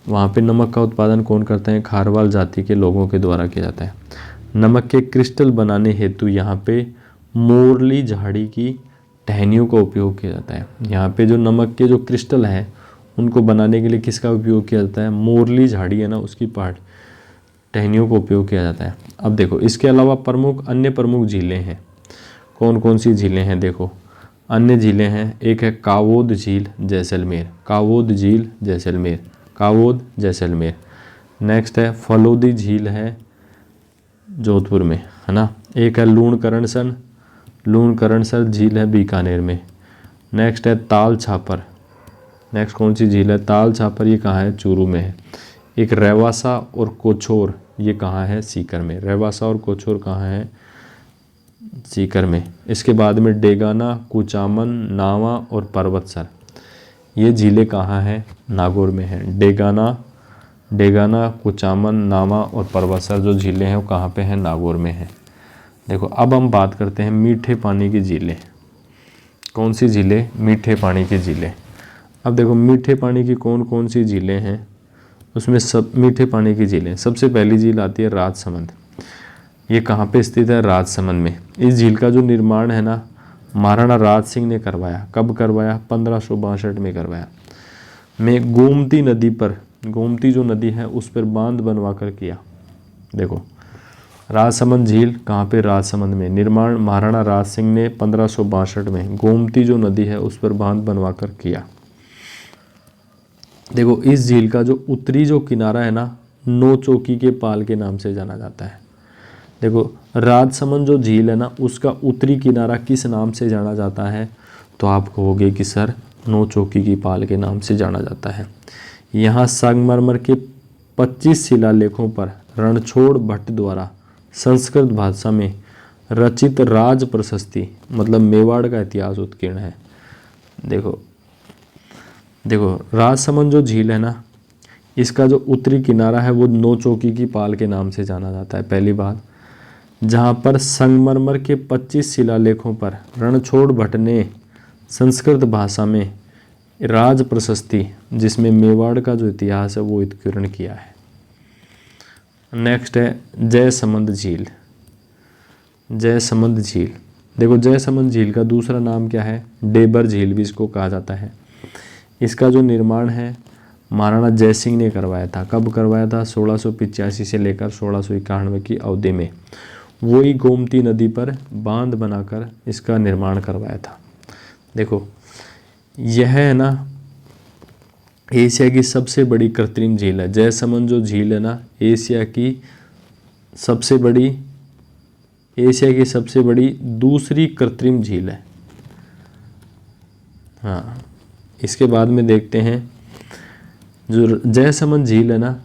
वहाँ पे नमक का उत्पादन कौन करते हैं? खारवाल जाति के लोगों के द्वारा किया जाता है। नमक के क्रिस्टल बनाने हेतु यहाँ पे मोरली झाड़ी की टहनियों का उपयोग किया जाता है। यहाँ पे जो नमक के जो क्रिस्टल हैं उनको बनाने के लिए किसका उपयोग किया जाता है? मोरली झाड़ी है ना, उसकी टहनियों का उपयोग किया जाता है। अब देखो इसके अलावा अन्य प्रमुख झीलें हैं। कौन कौन सी झीलें हैं? देखो अन्य झीलें हैं, एक है कावोद झील जैसलमेर। नेक्स्ट है फलोदी झील है जोधपुर में, है ना। एक है लूणकरणसर झील है बीकानेर में। नेक्स्ट है ताल छापर नेक्स्ट कौन सी झील है? ताल छापर, ये कहाँ है? चूरू में है। एक रेवासा और कोछोर, ये कहाँ है? सीकर में। रेवासा और कोछोर कहाँ है? सीकर में। इसके बाद में डेगाना, कुचामन, नावा और पर्वतसर, ये झीलें कहाँ हैं? नागौर में हैं। डेगाना, कुचामन, नावा और पर्वतसर जो झीलें हैं वो कहाँ पे हैं? नागौर में हैं। देखो अब हम बात करते हैं मीठे पानी की झीलें। कौन सी झीलें? मीठे पानी की झीलें। अब देखो मीठे पानी की कौन कौन सी झीलें हैं, उसमें सब मीठे पानी की झीलें। सबसे पहली झील आती है राजसमंद। ये कहाँ पे स्थित है? राजसमंद में। इस झील का जो निर्माण है ना, महाराणा राज सिंह ने करवाया। कब करवाया? 1562 में करवाया। में गोमती नदी पर, गोमती जो नदी है उस पर बांध बनवा कर किया। देखो राजसमंद झील कहाँ पे? राजसमंद में। निर्माण महाराणा राज सिंह ने 1562 में गोमती जो नदी है उस पर बांध बनवा कर किया। देखो इस झील का जो उत्तरी जो किनारा है ना, नौचौकी के पाल के नाम से जाना जाता है। देखो राजसमंद जो झील है ना, उसका उत्तरी किनारा किस नाम से जाना जाता है? तो आप कहोगे कि सर नौचौकी की पाल के नाम से जाना जाता है। यहाँ संगमरमर के 25 शिलालेखों पर रणछोड़ भट्ट द्वारा संस्कृत भाषा में रचित राज प्रशस्ति, मतलब मेवाड़ का इतिहास उत्कीर्ण है। देखो राजसमंद जो झील है ना, इसका जो उत्तरी किनारा है वो नौचौकी की पाल के नाम से जाना जाता है। पहली बात, जहाँ पर संगमरमर के 25 शिलालेखों पर रणछोड़ भट्ट ने संस्कृत भाषा में राज प्रशस्ति, जिसमें मेवाड़ का जो इतिहास है वो उत्कीर्ण किया है। नेक्स्ट है जयसमंद झील। जयसमंद झील, देखो जयसमंद झील का दूसरा नाम क्या है? डेबर झील भी इसको कहा जाता है। इसका जो निर्माण है महाराणा जयसिंह ने करवाया था। कब करवाया था? 1685 से लेकर 1691 की अवधि में। वही गोमती नदी पर बांध बनाकर इसका निर्माण करवाया था। देखो यह है ना एशिया की सबसे बड़ी कृत्रिम झील है। जयसमंद जो झील है ना, एशिया की सबसे बड़ी दूसरी कृत्रिम झील है। हाँ, इसके बाद में देखते हैं जो जयसमंद झील है ना,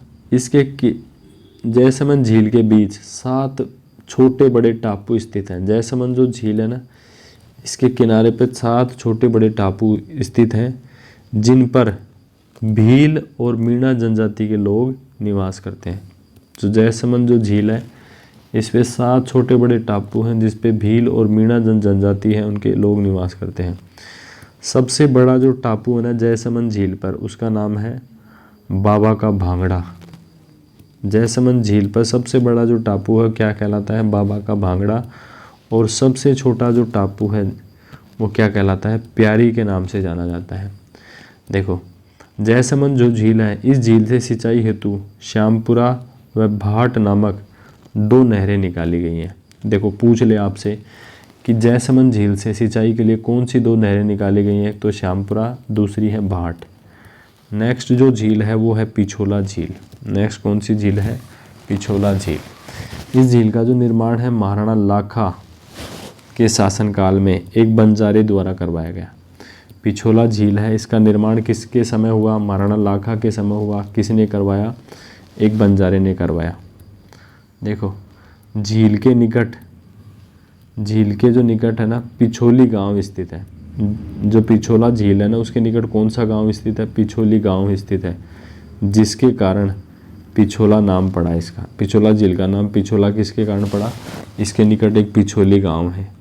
जयसमंद झील के बीच 7 छोटे बड़े टापू स्थित हैं। जयसमंद जो झील है ना, इसके किनारे पर 7 छोटे बड़े टापू स्थित हैं, जिन पर भील और मीणा जनजाति के लोग निवास करते हैं। जो जयसमंद जो झील है, इस पे 7 छोटे बड़े टापू हैं जिस पे भील और मीणा जनजाति है, उनके लोग निवास करते हैं। सबसे बड़ा जो टापू है ना जयसमंद झील पर, उसका नाम है बाबा का भांगड़ा। जयसमंद झील पर सबसे बड़ा जो टापू है क्या कहलाता है? बाबा का भांगड़ा। और सबसे छोटा जो टापू है वो क्या कहलाता है? प्यारी के नाम से जाना जाता है। देखो जयसमंद जो झील है, इस झील से सिंचाई हेतु श्यामपुरा व भाट नामक 2 नहरें निकाली गई हैं। देखो पूछ ले आपसे कि जयसमंद झील से सिंचाई के लिए कौन सी 2 नहरें निकाली गई हैं? तो श्यामपुरा, दूसरी है भाट। नेक्स्ट जो झील है वो है पिछोला झील। नेक्स्ट कौन सी झील है? पिछोला झील। इस झील का जो निर्माण है महाराणा लाखा के शासनकाल में एक बंजारे द्वारा करवाया गया। पिछोला झील है, इसका निर्माण किसके समय हुआ? महाराणा लाखा के समय हुआ। किसने करवाया? एक बंजारे ने करवाया। देखो झील के जो निकट है ना, पिछोली गांव स्थित है। जो पिछोला झील है ना, उसके निकट कौन सा गांव स्थित है? पिछोली गांव स्थित है, जिसके कारण पिछोला नाम पड़ा इसका। पिछोला झील का नाम पिछोला किसके कारण पड़ा? इसके निकट एक पिछोली गांव है।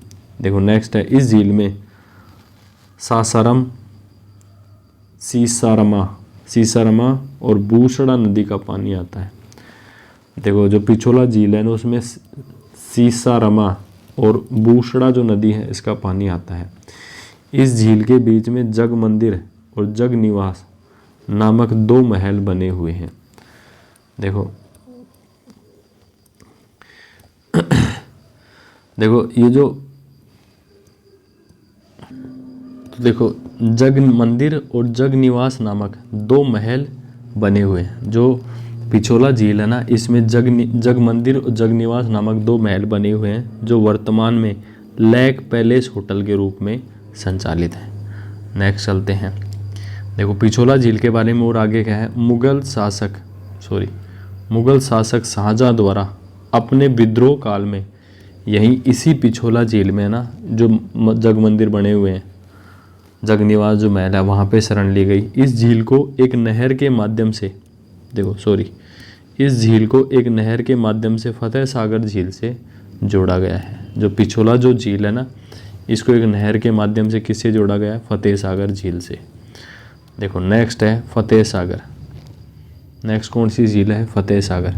देखो नेक्स्ट है, इस झील में सासाराम, सीसारमा और बूसड़ा नदी का पानी आता है। देखो जो पिछोला झील है ना, उसमें सीसारमा और बूसड़ा जो नदी है इसका पानी आता है। इस झील के बीच में जग मंदिर और जग निवास नामक 2 महल बने हुए हैं। देखो ये जो देखो जग मंदिर और जग निवास नामक 2 महल बने हुए हैं। जो पिछोला झील है ना, इसमें जग मंदिर और जग निवास नामक 2 महल बने हुए हैं, जो वर्तमान में लेक पैलेस होटल के रूप में संचालित है। नेक्स्ट चलते हैं, देखो पिछोला झील के बारे में और आगे क्या है, मुगल शासक शाहजहां द्वारा अपने विद्रोह काल में यहीं इसी पिछोला झील में ना जो जग मंदिर बने हुए हैं, जगनिवास जो महल है वहाँ पे शरण ली गई। इस झील को एक नहर के माध्यम से इस झील को एक नहर के माध्यम से फतेह सागर झील से जोड़ा गया है। जो पिछोला जो झील है ना, इसको एक नहर के माध्यम से किससे जोड़ा गया है, फतेह सागर झील से। देखो नेक्स्ट है फतेह सागर। नेक्स्ट कौन सी झील है, फतेह सागर।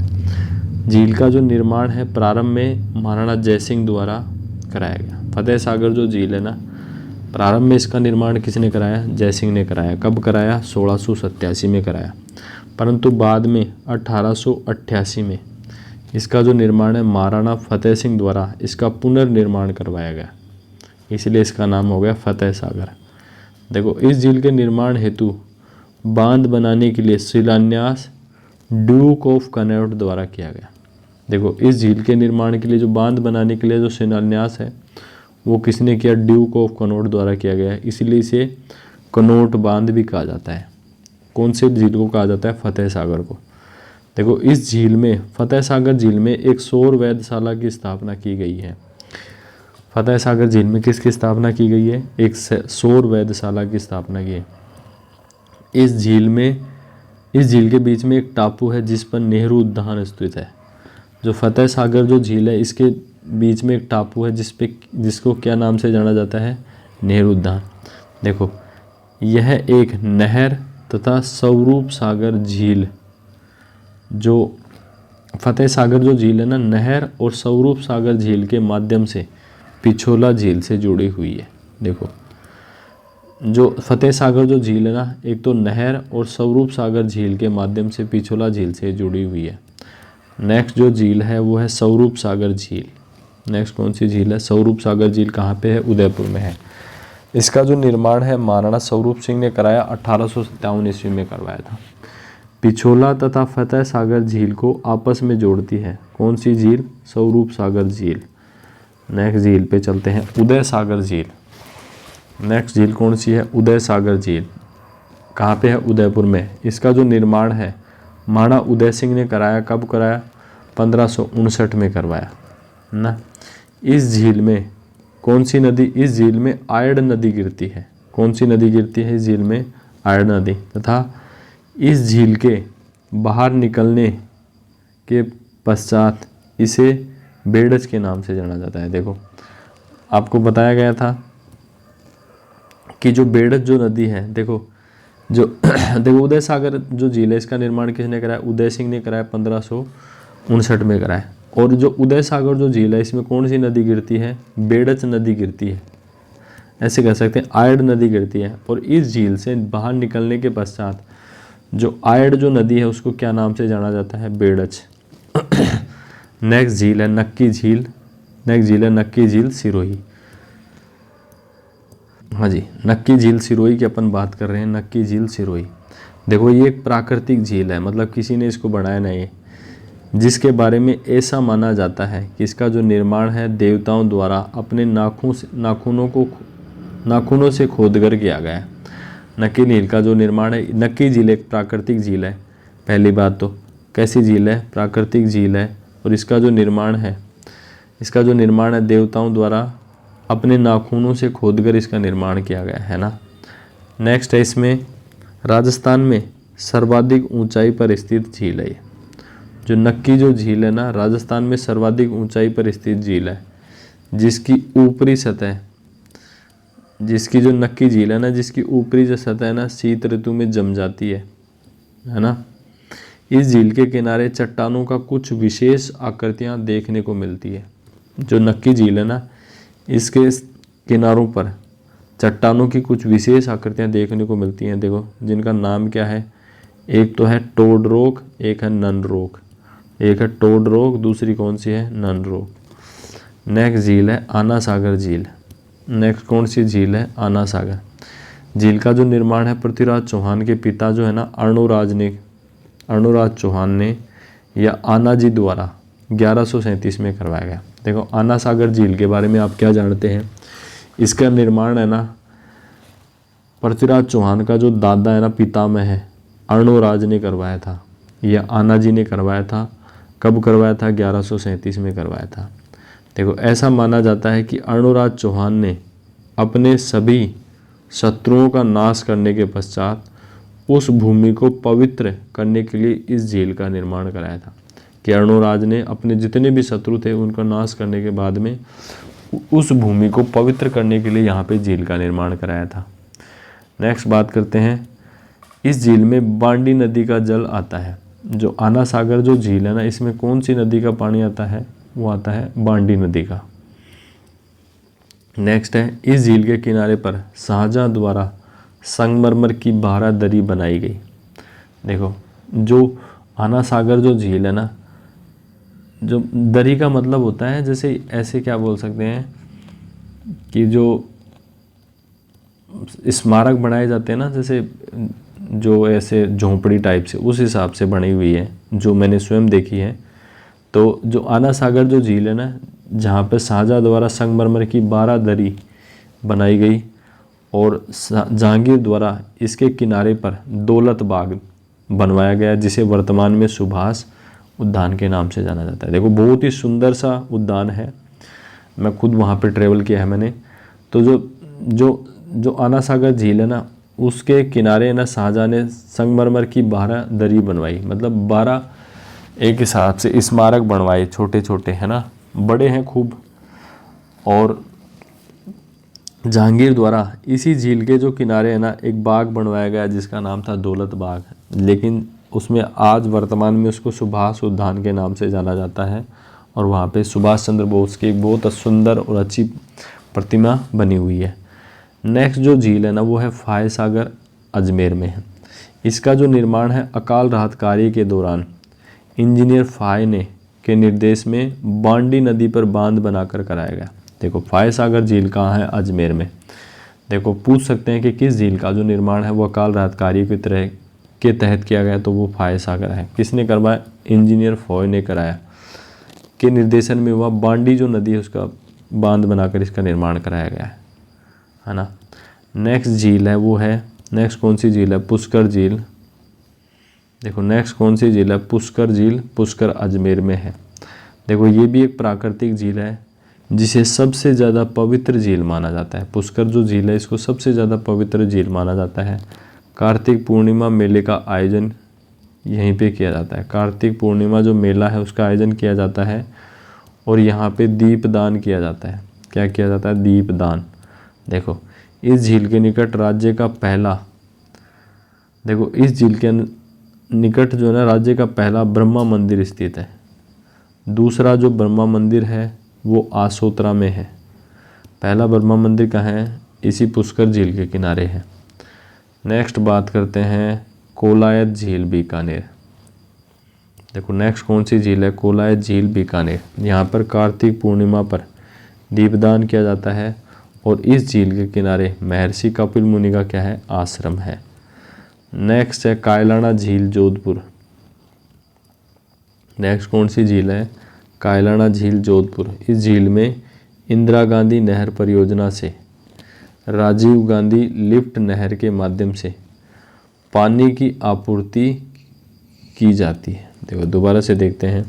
झील का जो निर्माण है प्रारंभ में महाराणा जयसिंह द्वारा कराया गया। फतेह सागर जो झील है ना, प्रारंभ में इसका निर्माण किसने कराया, जयसिंह ने कराया। कब कराया, 1687 में कराया। परंतु बाद में 1888 में इसका जो निर्माण है महाराणा फतेह सिंह द्वारा इसका पुनर्निर्माण करवाया गया, इसलिए इसका नाम हो गया फतेह सागर। देखो इस झील के निर्माण हेतु बांध बनाने के लिए शिलान्यास ड्यूक ऑफ कनॉट द्वारा किया गया। देखो इस झील के निर्माण के लिए जो बांध बनाने के लिए जो शिलान्यास है वो किसने किया, ड्यूक ऑफ कनॉट द्वारा किया गया है, इसीलिए इसे कनॉट बांध भी कहा जाता है। कौन से झील को कहा जाता है, फतेह सागर को। देखो इस झील में, फतेह सागर झील में एक सौर वेधशाला की स्थापना की गई है। फतेह सागर झील में किसकी स्थापना की गई है, एक सौर वेधशाला की स्थापना की है। इस झील के बीच में एक टापू है जिस पर नेहरू उद्यान स्थित है। जो फतेह सागर जो झील है इसके बीच में एक टापू है जिसको क्या नाम से जाना जाता है, नेहरू उद्यान। देखो यह एक नहर तथा स्वरूप सागर झील, जो फतेह सागर जो झील है ना, नहर और स्वरूप सागर झील के माध्यम से पिछोला झील से जुड़ी हुई है। देखो जो फतेह सागर जो झील है ना, एक तो नहर और स्वरूप सागर झील के माध्यम से पिछोला झील से जुड़ी हुई है। नेक्स्ट जो झील है वो है स्वरूप सागर झील। नेक्स्ट कौन सी झील है, स्वरूप सागर झील कहाँ पे है, उदयपुर में है। इसका जो निर्माण है महाराणा स्वरूप सिंह ने कराया, 1857 ईस्वी में करवाया था। पिछोला तथा फतेह सागर झील को आपस में जोड़ती है कौन सी झील, स्वरूप सागर झील। नेक्स्ट झील पे चलते हैं, उदय सागर झील। नेक्स्ट झील कौन सी है, उदय सागर झील। कहाँ पे है, उदयपुर में। इसका जो निर्माण है महाराणा उदय सिंह ने कराया। कब कराया, 1559 में करवाया ना। इस झील में कौन सी नदी, इस झील में आयड़ नदी गिरती है। कौन सी नदी गिरती है इस झील में, आयड़ नदी। तथा इस झील के बाहर निकलने के पश्चात इसे बेड़च के नाम से जाना जाता है। देखो आपको बताया गया था कि जो बेड़च जो नदी है, देखो उदय सागर जो झील है इसका निर्माण किसने कराया, उदय सिंह ने कराया, 1559 में कराया। और जो उदय सागर जो झील है इसमें कौन सी नदी गिरती है, बेड़च नदी गिरती है, ऐसे कह सकते हैं, आयड़ नदी गिरती है। और इस झील से बाहर निकलने के पश्चात जो आयड़ जो नदी है उसको क्या नाम से जाना जाता है, बेड़च। नेक्स्ट झील है नक्की झील। नेक्स्ट झील है नक्की झील सिरोही। हाँ जी, नक्की झील सिरोही की अपन बात कर रहे हैं, नक्की झील सिरोही। देखो ये एक प्राकृतिक झील है, मतलब किसी ने इसको बनाया नहीं है, जिसके बारे में ऐसा माना जाता है कि इसका जो निर्माण है देवताओं द्वारा अपने नाखूनों से खोदकर किया गया है। नक्की झील का जो निर्माण है, नक्की झील एक प्राकृतिक झील है। पहली बात तो कैसी झील है, प्राकृतिक झील है। और इसका जो निर्माण है देवताओं द्वारा अपने नाखूनों से खोदकर इसका निर्माण किया गया है ना। नेक्स्ट है इसमें राजस्थान में सर्वाधिक ऊंचाई पर स्थित झील है। जो नक्की जो झील है ना, राजस्थान में सर्वाधिक ऊंचाई पर स्थित झील है, जिसकी ऊपरी सतह, जिसकी जो नक्की झील है ना, जिसकी ऊपरी जो सतह है ना शीत ऋतु में जम जाती है ना। इस झील के किनारे चट्टानों का कुछ विशेष आकृतियां देखने को मिलती है। जो नक्की झील है ना, इसके किनारों पर चट्टानों की कुछ विशेष आकृतियां देखने को मिलती हैं। देखो जिनका नाम क्या है, एक तो है टोड रॉक, एक है नन रॉक। एक है टोड रॉक, दूसरी कौन सी है, नन रॉक। नेक्स्ट झील है आना सागर झील। नेक्स्ट कौन सी झील है, आना सागर झील का जो निर्माण है पृथ्वीराज चौहान के पिता जो है ना अर्णोराज चौहान ने या आना जी द्वारा 1137 में करवाया गया। देखो आना सागर झील के बारे में आप क्या जानते हैं, इसका निर्माण है ना पृथ्वीराज चौहान का जो दादा है ना, पितामह है, अर्णोराज ने करवाया था, या आनाजी ने करवाया था। कब करवाया था? 1137 में करवाया था। देखो, ऐसा माना जाता है कि अर्णोराज चौहान ने अपने सभी शत्रुओं का नाश करने के पश्चात उस भूमि को पवित्र करने के लिए इस झील का निर्माण कराया था। कि अर्णोराज ने अपने जितने भी शत्रु थे उनका नाश करने के बाद में उस भूमि को पवित्र करने के लिए यहाँ पे झील का निर्माण कराया था। नेक्स्ट बात करते हैं, इस झील में बांडी नदी का जल आता है। जो आना सागर जो झील है ना, इसमें कौन सी नदी का पानी आता है? वो आता है बांडी नदी का। नेक्स्ट है, इस झील के किनारे पर शाहजहां द्वारा संगमरमर की 12 दरी बनाई गई। देखो, जो आना सागर जो झील है ना, जो दरी का मतलब होता है जैसे ऐसे क्या बोल सकते हैं कि जो स्मारक बनाए जाते हैं ना, जैसे जो ऐसे झोंपड़ी टाइप से, उस हिसाब से बनी हुई है, जो मैंने स्वयं देखी है। तो जो आना सागर जो झील है ना, जहाँ पर शाहजहां द्वारा संगमरमर की 12 दरी बनाई गई और जहांगीर द्वारा इसके किनारे पर दौलत बाग बनवाया गया, जिसे वर्तमान में सुभाष उद्यान के नाम से जाना जाता है। देखो, बहुत ही सुंदर सा उद्यान है, मैं खुद वहाँ पे ट्रेवल किया है मैंने। तो जो आना सागर झील है ना, उसके किनारे ना शाहजहां ने संगमरमर की 12 दरी बनवाई, मतलब 12 एक हिसाब से स्मारक बनवाए, छोटे छोटे, है ना, बड़े हैं खूब। और जहांगीर द्वारा इसी झील के जो किनारे है ना, एक बाग बनवाया गया जिसका नाम था दौलत बाग, लेकिन उसमें आज वर्तमान में उसको सुभाष उद्यान के नाम से जाना जाता है। और वहाँ पे सुभाष चंद्र बोस की एक बहुत सुंदर और अच्छी प्रतिमा बनी हुई है। नेक्स्ट जो झील है ना, वो है फाय सागर, अजमेर में है। इसका जो निर्माण है अकाल राहत कार्य के दौरान इंजीनियर फाय ने के निर्देश में बांडी नदी पर बांध बनाकर कराया गया। देखो, फाय सागर झील कहाँ है? अजमेर में। देखो, पूछ सकते हैं कि किस झील का जो निर्माण है वो अकाल राहत कार्य के तहत किया गया, तो वो फाय सागर है। किसने करवाया? इंजीनियर फॉय ने कराया, के निर्देशन में हुआ। बांडी जो नदी है उसका बांध बनाकर इसका निर्माण कराया गया है ना। नेक्स्ट झील है वो है, नेक्स्ट कौन सी झील है? पुष्कर झील। देखो, नेक्स्ट कौन सी झील है? पुष्कर झील। पुष्कर अजमेर में है। देखो, ये भी एक प्राकृतिक झील है जिसे सबसे ज़्यादा पवित्र झील माना जाता है। पुष्कर जो झील है इसको सबसे ज़्यादा पवित्र झील माना जाता है। कार्तिक पूर्णिमा मेले का आयोजन यहीं पे किया जाता है। कार्तिक पूर्णिमा जो मेला है उसका आयोजन किया जाता है और यहाँ पे दीपदान किया जाता है। क्या किया जाता है? दीपदान। देखो, इस झील के निकट राज्य का पहला, देखो इस झील के निकट जो है ना राज्य का पहला ब्रह्मा मंदिर स्थित है। दूसरा जो ब्रह्मा मंदिर है वो आसोतरा में है। पहला ब्रह्मा मंदिर कहाँ है? इसी पुष्कर झील के किनारे है। नेक्स्ट बात करते हैं कोलायत झील, बीकानेर। देखो, नेक्स्ट कौन सी झील है? कोलायत झील, बीकानेर। यहाँ पर कार्तिक पूर्णिमा पर दीपदान किया जाता है और इस झील के किनारे महर्षि कपिल मुनि का क्या है? आश्रम है। नेक्स्ट है कायलाना झील, जोधपुर। नेक्स्ट कौन सी झील है? कायलाना झील, जोधपुर। इस झील में इंदिरा गांधी नहर परियोजना से राजीव गांधी लिफ्ट नहर के माध्यम से पानी की आपूर्ति की जाती है। देखो, दोबारा से देखते हैं।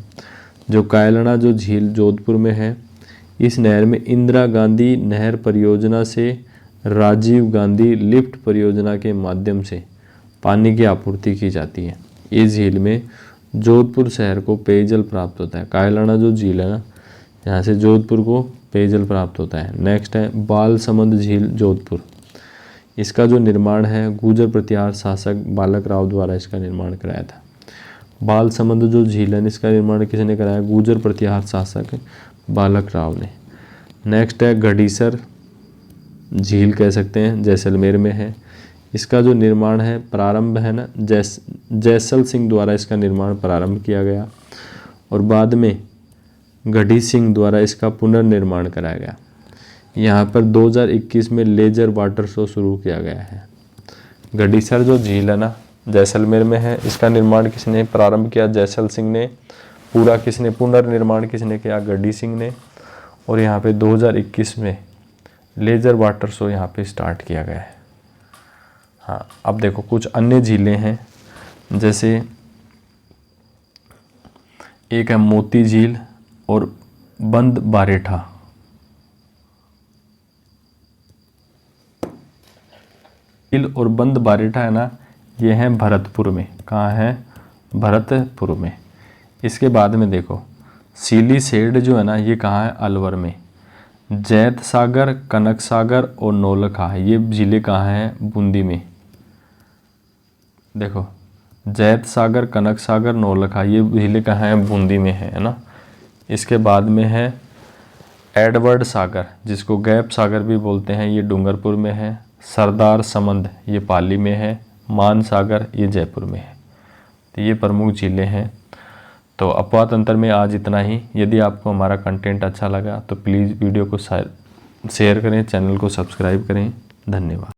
जो कायलाना जो झील जोधपुर में है, इस नहर में इंदिरा गांधी नहर परियोजना से राजीव गांधी लिफ्ट परियोजना के माध्यम से पानी की आपूर्ति की जाती है। इस झील में जोधपुर शहर को पेयजल प्राप्त होता है। कायलाना जो झील है ना, यहाँ से जोधपुर को पेयजल प्राप्त होता है। नेक्स्ट है बालसमंद झील, जोधपुर। इसका जो निर्माण है गुर्जर प्रतिहार शासक बालक राव द्वारा इसका निर्माण कराया था। बालसमंद जो झील है इसका निर्माण किसने कराया? गुर्जर प्रतिहार शासक बालक राव ने। नेक्स्ट है गढ़ीसर झील, कह सकते हैं, जैसलमेर में है। इसका जो निर्माण है प्रारंभ है ना जैसल सिंह द्वारा इसका निर्माण प्रारंभ किया गया और बाद में गढ़ी सिंह द्वारा इसका पुनर्निर्माण कराया गया। यहाँ पर 2021 में लेजर वाटर शो शुरू किया गया है। गढ़ीसर जो झील है ना जैसलमेर में है, इसका निर्माण किसने प्रारंभ किया? जैसल सिंह ने। पूरा किसने पुनर्निर्माण किसने किया? गढ़ी सिंह ने। और यहाँ पे 2021 में लेजर वाटर शो यहाँ पे स्टार्ट किया गया है। हाँ, अब देखो कुछ अन्य झीलें हैं, जैसे एक है मोती झील और बंद बारेठा। झील और बंद बारेठा है ना, ये है भरतपुर में। कहाँ है? भरतपुर में। इसके बाद में देखो सीली सेड जो है ना, ये कहाँ है? अलवर में। जैत सागर, कनक सागर और नौलखा, ये झीलें कहाँ हैं? बूंदी में। देखो जैत सागर, कनक सागर, नौलखा, ये झीलें कहाँ हैं? बूंदी में है ना। इसके बाद में है एडवर्ड सागर, जिसको गैप सागर भी बोलते हैं, ये डूंगरपुर में है। सरदार समंद, ये पाली में है। मान सागर, ये जयपुर में है। तो ये प्रमुख झीलें हैं। तो अपवाह तंत्र में आज इतना ही। यदि आपको हमारा कंटेंट अच्छा लगा तो प्लीज़ वीडियो को शेयर करें, चैनल को सब्सक्राइब करें। धन्यवाद।